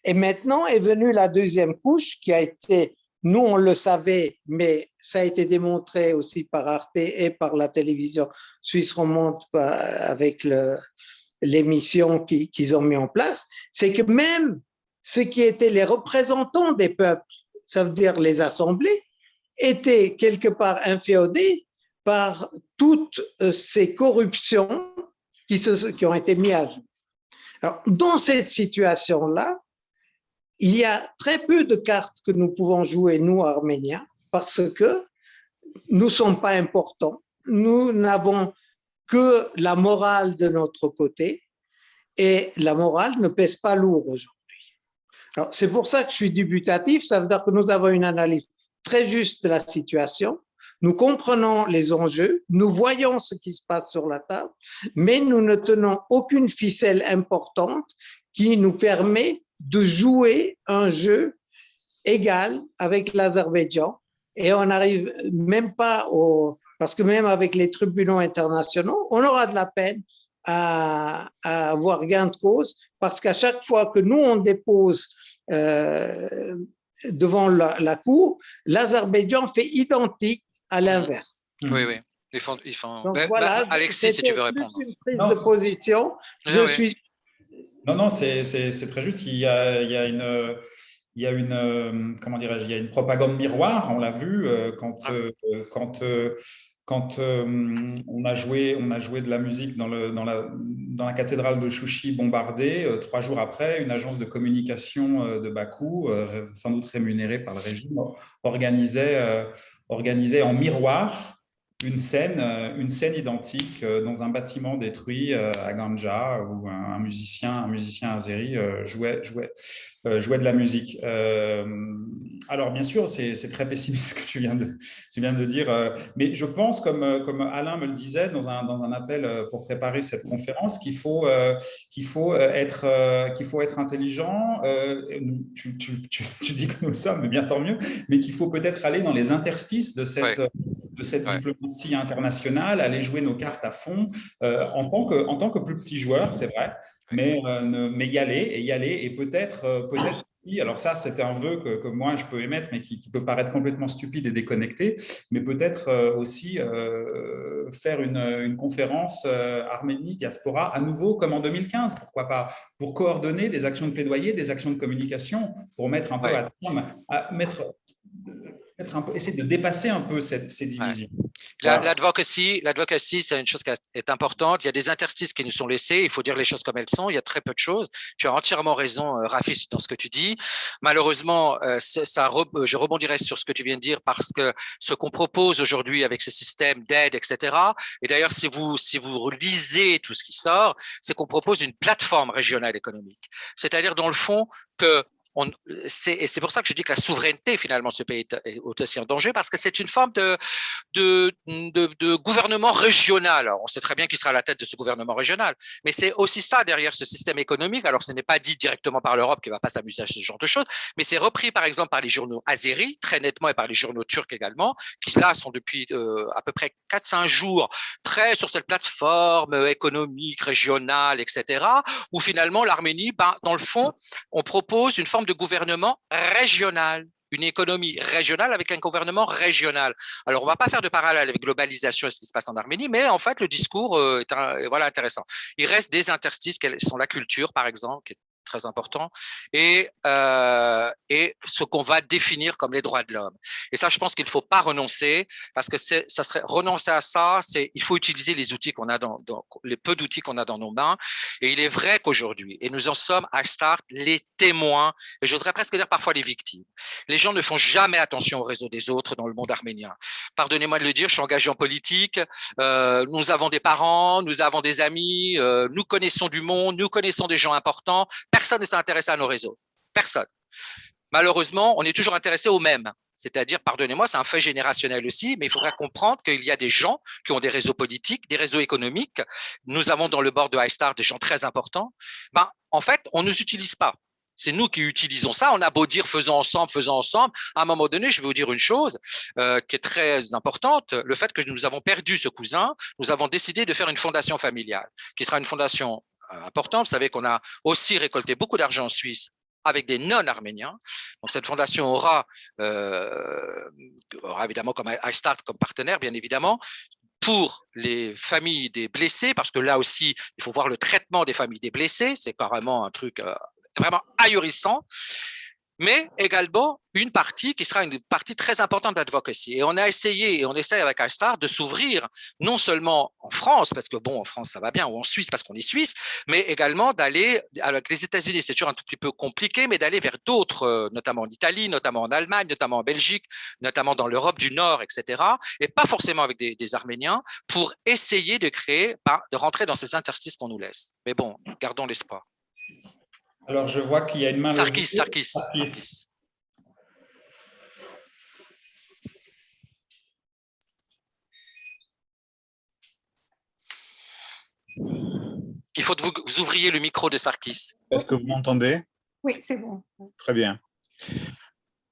Et maintenant est venue la deuxième couche qui a été, nous on le savait, mais ça a été démontré aussi par Arte et par la télévision suisse romande avec l'émission qu'ils ont mis en place, c'est que même ceux qui étaient les représentants des peuples, ça veut dire les assemblées, étaient quelque part inféodés par toutes ces corruptions qui ont été mises à jour. Alors, dans cette situation-là, il y a très peu de cartes que nous pouvons jouer, nous, Arméniens, parce que nous ne sommes pas importants. Nous n'avons que la morale de notre côté et la morale ne pèse pas lourd aujourd'hui. Alors, c'est pour ça que je suis dubitatif. Ça veut dire que nous avons une analyse très juste de la situation. Nous comprenons les enjeux, nous voyons ce qui se passe sur la table, mais nous ne tenons aucune ficelle importante qui nous permet de jouer un jeu égal avec l'Azerbaïdjan. Et on n'arrive même pas parce que même avec les tribunaux internationaux, on aura de la peine à avoir gain de cause, parce qu'à chaque fois que nous, on dépose devant la Cour, l'Azerbaïdjan fait identique à l'inverse. Oui, oui. Donc voilà, Alexis, si tu veux répondre. Une prise de position. Non, c'est très juste. Il y a une comment dirais-je, il y a une propagande miroir. On l'a vu quand on a joué de la musique dans la cathédrale de Chouchi bombardée. 3 jours après, une agence de communication de Bakou, sans doute rémunérée par le régime, organisait en miroir une scène identique dans un bâtiment détruit à Ganja, où un musicien azéri jouait de la musique. Alors, bien sûr, c'est très pessimiste ce que tu viens de dire, mais je pense, comme Alain me le disait dans un appel pour préparer cette conférence, qu'il faut être intelligent. Tu dis que nous le sommes, mais bien tant mieux, mais qu'il faut peut-être aller dans les interstices de cette diplomatie internationale, aller jouer nos cartes à fond en tant que plus petit joueur, c'est vrai, mais y aller et peut-être alors ça, c'était un vœu que moi, je peux émettre, mais qui peut paraître complètement stupide et déconnecté, mais peut-être aussi faire une conférence Arménie-Diaspora à nouveau, comme en 2015, pourquoi pas, pour coordonner des actions de plaidoyer, des actions de communication, pour mettre un peu essayer de dépasser un peu ces divisions. L'advocacy, c'est une chose qui est importante. Il y a des interstices qui nous sont laissés. Il faut dire les choses comme elles sont. Il y a très peu de choses. Tu as entièrement raison, Rafi, dans ce que tu dis. Malheureusement, je rebondirai sur ce que tu viens de dire, parce que ce qu'on propose aujourd'hui avec ces systèmes d'aide, etc. Et d'ailleurs, si vous lisez tout ce qui sort, c'est qu'on propose une plateforme régionale économique. C'est-à-dire, dans le fond, que et c'est pour ça que je dis que la souveraineté finalement de ce pays est aussi en danger, parce que c'est une forme de gouvernement régional. Alors, on sait très bien qui sera à la tête de ce gouvernement régional, mais c'est aussi ça derrière ce système économique. Alors, ce n'est pas dit directement par l'Europe qui ne va pas s'amuser à ce genre de choses, mais c'est repris par exemple par les journaux azéris, très nettement, et par les journaux turcs également, qui là sont depuis à peu près 4-5 jours très sur cette plateforme économique, régionale, etc., où finalement l'Arménie, dans le fond, on propose une forme de gouvernement régional, une économie régionale avec un gouvernement régional. Alors, on ne va pas faire de parallèle avec globalisation et ce qui se passe en Arménie, mais en fait, le discours est voilà, intéressant. Il reste des interstices, qui sont la culture, par exemple, qui est très important, et ce qu'on va définir comme les droits de l'homme. Et ça, je pense qu'il ne faut pas renoncer, parce que ça serait renoncer à ça, il faut utiliser les outils qu'on a les peu d'outils qu'on a dans nos mains. Et il est vrai qu'aujourd'hui, et nous en sommes à Start les témoins, et j'oserais presque dire parfois les victimes. Les gens ne font jamais attention au réseau des autres dans le monde arménien. Pardonnez-moi de le dire, je suis engagé en politique, nous avons des parents, nous avons des amis, nous connaissons du monde, nous connaissons des gens importants. Personne ne s'est intéressé à nos réseaux. Personne. Malheureusement, on est toujours intéressé aux mêmes. C'est-à-dire, pardonnez-moi, c'est un fait générationnel aussi, mais il faudra comprendre qu'il y a des gens qui ont des réseaux politiques, des réseaux économiques. Nous avons dans le board de iStar des gens très importants. En fait, on ne nous utilise pas. C'est nous qui utilisons ça. On a beau dire faisons ensemble, faisons ensemble. À un moment donné, je vais vous dire une chose qui est très importante. Le fait que nous avons perdu ce cousin, nous avons décidé de faire une fondation familiale, qui sera une fondation importante. Vous savez qu'on a aussi récolté beaucoup d'argent en Suisse avec des non-arméniens. Donc, cette fondation aura évidemment comme iStart comme partenaire, bien évidemment, pour les familles des blessés, parce que là aussi, il faut voir le traitement des familles des blessés. C'est carrément un truc vraiment ahurissant. Mais également une partie qui sera une partie très importante d'advocacy. Et on a essayé, et on essaie avec iStar de s'ouvrir non seulement en France, parce que bon, en France ça va bien, ou en Suisse parce qu'on est suisse, mais également d'aller, avec les États-Unis c'est toujours un tout petit peu compliqué, mais d'aller vers d'autres, notamment en Italie, notamment en Allemagne, notamment en Belgique, notamment dans l'Europe du Nord, etc. Et pas forcément avec des Arméniens, pour essayer de créer, de rentrer dans ces interstices qu'on nous laisse. Mais bon, gardons l'espoir. Alors, je vois qu'il y a une main levée. Sarkis. Il faut que vous ouvriez le micro de Sarkis. Est-ce que vous m'entendez? Oui, c'est bon. Très bien.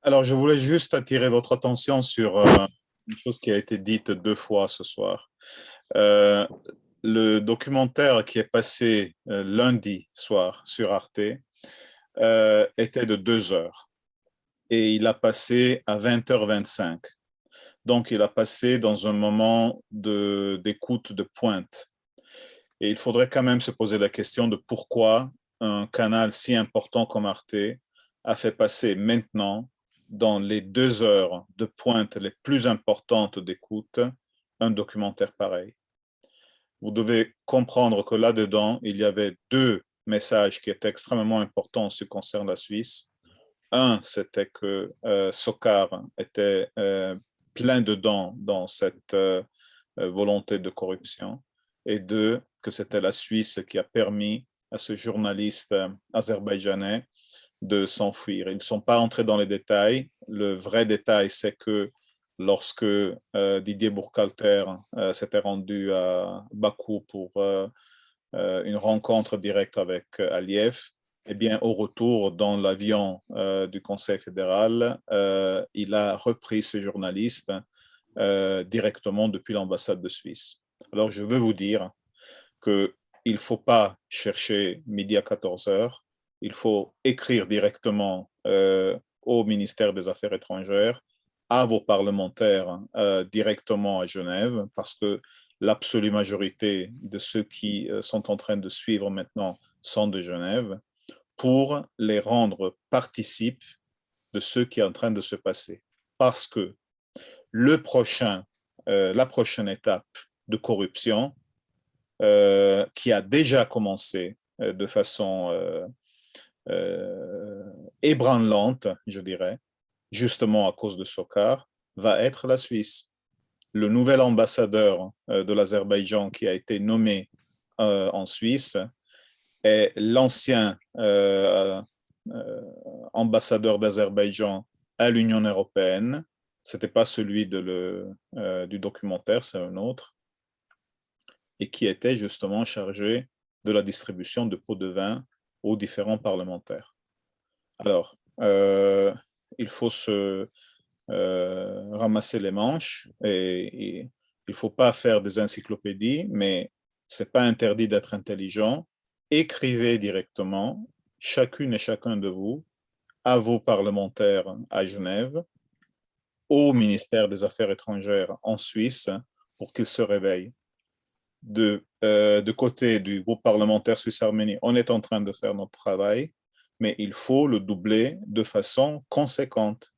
Alors, je voulais juste attirer votre attention sur une chose qui a été dite 2 fois ce soir. Le documentaire qui est passé lundi soir sur Arte était de 2 heures et il a passé à 20h25. Donc, il a passé dans un moment d'écoute de pointe. Et il faudrait quand même se poser la question de pourquoi un canal si important comme Arte a fait passer maintenant, dans les 2 heures de pointe les plus importantes d'écoute, un documentaire pareil. Vous devez comprendre que là-dedans, il y avait 2 messages qui étaient extrêmement importants en ce qui concerne la Suisse. Un, c'était que Sokar était plein dedans dans cette volonté de corruption. Et 2, que c'était la Suisse qui a permis à ce journaliste azerbaïdjanais de s'enfuir. Ils ne sont pas entrés dans les détails. Le vrai détail, c'est que lorsque Didier Burkhalter s'était rendu à Bakou pour une rencontre directe avec Aliyev, eh bien, au retour dans l'avion du Conseil fédéral, il a repris ce journaliste directement depuis l'ambassade de Suisse. Alors, je veux vous dire qu'il ne faut pas chercher midi à 14h, il faut écrire directement au ministère des Affaires étrangères, à vos parlementaires directement à Genève, parce que l'absolue majorité de ceux qui sont en train de suivre maintenant sont de Genève, pour les rendre participes de ce qui est en train de se passer. Parce que la prochaine étape de corruption qui a déjà commencé de façon ébranlante, je dirais, justement à cause de Sokar, va être la Suisse. Le nouvel ambassadeur de l'Azerbaïdjan qui a été nommé en Suisse est l'ancien ambassadeur d'Azerbaïdjan à l'Union européenne. Ce n'était pas celui du documentaire, c'est un autre, et qui était justement chargé de la distribution de pots de vin aux différents parlementaires. Alors, il faut se ramasser les manches et il ne faut pas faire des encyclopédies, mais ce n'est pas interdit d'être intelligent. Écrivez directement, chacune et chacun de vous, à vos parlementaires à Genève, au ministère des Affaires étrangères en Suisse, pour qu'ils se réveillent. De côté du groupe parlementaire Suisse-Arménie, on est en train de faire notre travail, mais il faut le doubler de façon conséquente.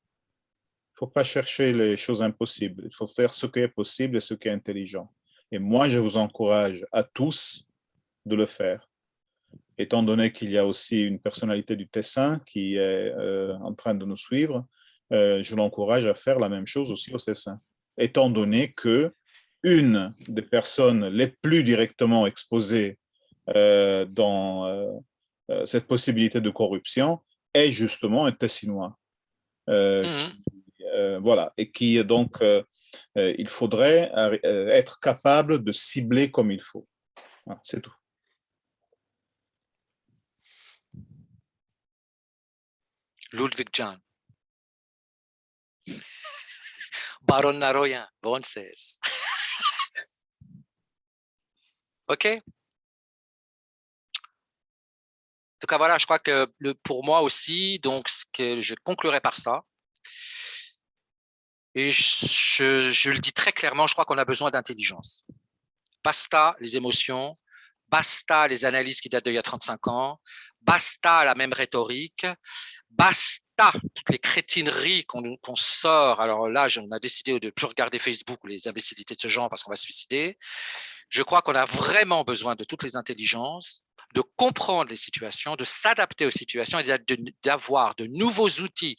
Il ne faut pas chercher les choses impossibles. Il faut faire ce qui est possible et ce qui est intelligent. Et moi, je vous encourage à tous de le faire. Étant donné qu'il y a aussi une personnalité du Tessin qui est en train de nous suivre, je l'encourage à faire la même chose aussi au Tessin. Étant donné que une des personnes les plus directement exposées dans cette possibilité de corruption est justement un Tessinois. Voilà, et qui donc, il faudrait être capable de cibler comme il faut. Voilà, c'est tout. Ludwig Jan. Baron Naroyan, Vonces. OK. En tout cas, voilà, je crois que pour moi aussi, donc, je conclurai par ça. Et je le dis très clairement, je crois qu'on a besoin d'intelligence. Basta les émotions, basta les analyses qui datent d'il y a 35 ans, basta la même rhétorique, basta toutes les crétineries qu'on sort. Alors là, on a décidé de ne plus regarder Facebook ou les imbécilités de ce genre parce qu'on va se suicider. Je crois qu'on a vraiment besoin de toutes les intelligences, de comprendre les situations, de s'adapter aux situations et d'avoir de nouveaux outils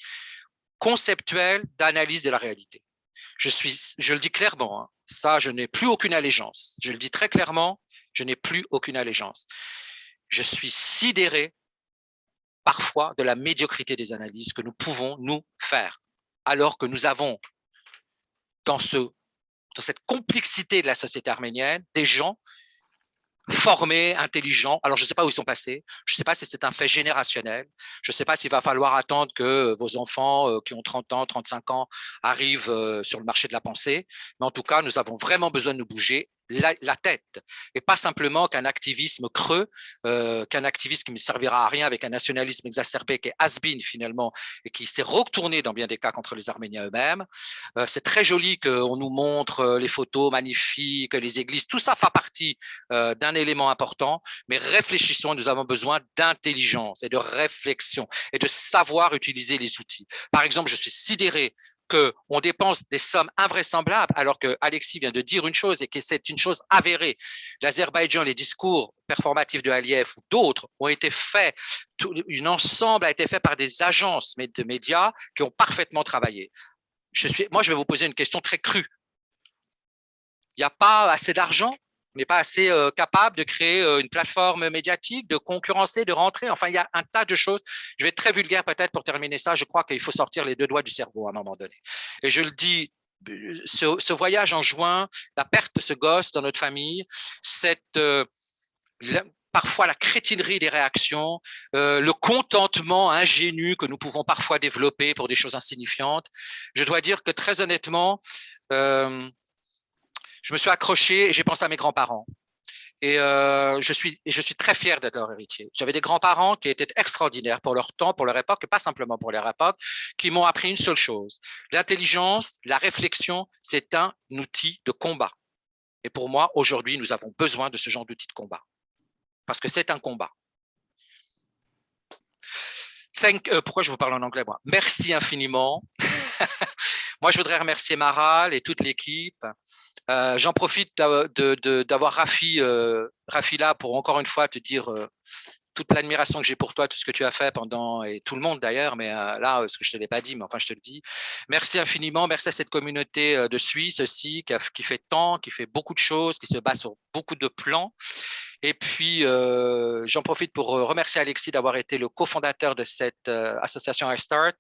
conceptuels d'analyse de la réalité. Je le dis clairement, hein, ça, je n'ai plus aucune allégeance. Je le dis très clairement, je n'ai plus aucune allégeance. Je suis sidéré parfois de la médiocrité des analyses que nous pouvons nous faire, alors que nous avons dans cette complexité de la société arménienne des gens formés, intelligents. Alors, je ne sais pas où ils sont passés. Je ne sais pas si c'est un fait générationnel. Je ne sais pas s'il va falloir attendre que vos enfants qui ont 30 ans, 35 ans arrivent sur le marché de la pensée. Mais en tout cas, nous avons vraiment besoin de nous bouger la tête et pas simplement qu'un activisme creux, qu'un activisme qui ne servira à rien avec un nationalisme exacerbé qui est has-been finalement et qui s'est retourné dans bien des cas contre les Arméniens eux-mêmes. C'est très joli qu'on nous montre les photos magnifiques, les églises, tout ça fait partie d'un élément important, mais réfléchissons, nous avons besoin d'intelligence et de réflexion et de savoir utiliser les outils. Par exemple, je suis sidéré qu'on dépense des sommes invraisemblables, alors que Alexis vient de dire une chose et que c'est une chose avérée. L'Azerbaïdjan, les discours performatifs de Aliyev ou d'autres ont été faits, un ensemble a été fait par des agences de médias qui ont parfaitement travaillé. Moi, je vais vous poser une question très crue. Il n'y a pas assez d'argent? On n'est pas assez capable de créer une plateforme médiatique, de concurrencer, de rentrer. Enfin, il y a un tas de choses. Je vais être très vulgaire peut-être pour terminer ça. Je crois qu'il faut sortir les deux doigts du cerveau à un moment donné. Et je le dis, ce voyage en juin, la perte de ce gosse dans notre famille, parfois la crétinerie des réactions, le contentement ingénu que nous pouvons parfois développer pour des choses insignifiantes. Je dois dire que très honnêtement, je me suis accroché et j'ai pensé à mes grands-parents. Et je suis très fier d'être leur héritier. J'avais des grands-parents qui étaient extraordinaires pour leur temps, pour leur époque, et pas simplement pour leur époque, qui m'ont appris une seule chose. L'intelligence, la réflexion, c'est un outil de combat. Et pour moi, aujourd'hui, nous avons besoin de ce genre d'outil de combat. Parce que c'est un combat. Pourquoi je vous parle en anglais, moi? Merci infiniment. Moi, je voudrais remercier Maral et toute l'équipe. J'en profite d'avoir Rafi là pour encore une fois te dire toute l'admiration que j'ai pour toi, tout ce que tu as fait pendant, et tout le monde d'ailleurs, mais là, ce que je ne te l'ai pas dit, mais enfin, je te le dis. Merci infiniment, merci à cette communauté de Suisse aussi, qui fait tant, qui fait beaucoup de choses, qui se bat sur beaucoup de plans. Et puis, j'en profite pour remercier Alexis d'avoir été le cofondateur de cette association iStart,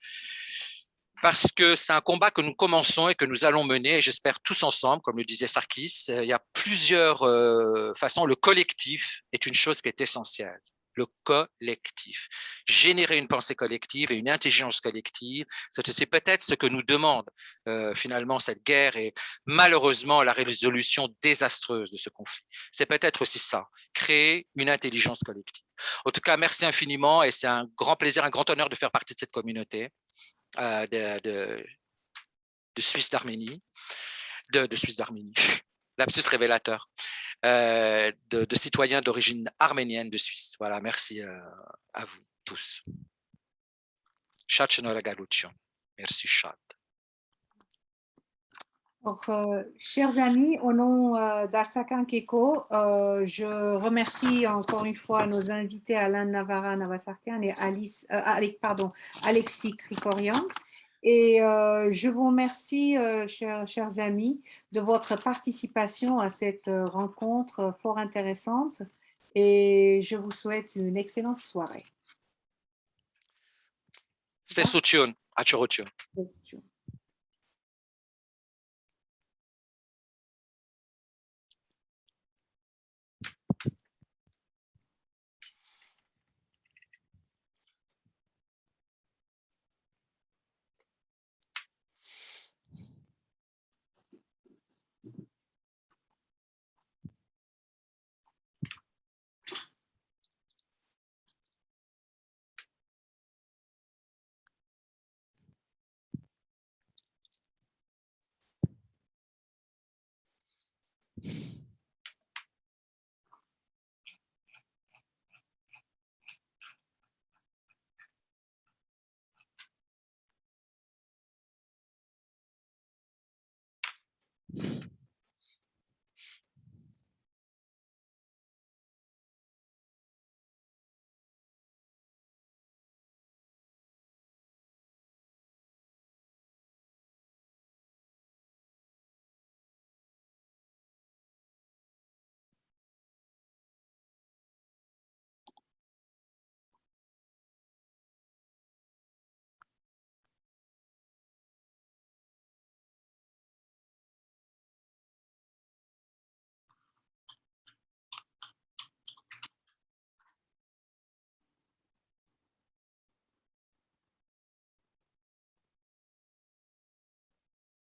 parce que c'est un combat que nous commençons et que nous allons mener, et j'espère tous ensemble, comme le disait Sarkis. Il y a plusieurs façons. Le collectif est une chose qui est essentielle. Le collectif. Générer une pensée collective et une intelligence collective, c'est peut-être ce que nous demande finalement cette guerre et malheureusement la résolution désastreuse de ce conflit. C'est peut-être aussi ça, créer une intelligence collective. En tout cas, merci infiniment et c'est un grand plaisir, un grand honneur de faire partie de cette communauté. De Suisse d'Arménie, de Suisse d'Arménie, lapsus révélateur, de citoyens d'origine arménienne de Suisse. Voilà, merci à vous tous. Merci, Chat. Chers amis, au nom d'Artsakan Keiko, je remercie encore une fois nos invités Alain Navarra Navasartian et Alexis Krikorian. Et je vous remercie, chers amis, de votre participation à cette rencontre fort intéressante et je vous souhaite une excellente soirée. C'était Soutioun, à Chorotion.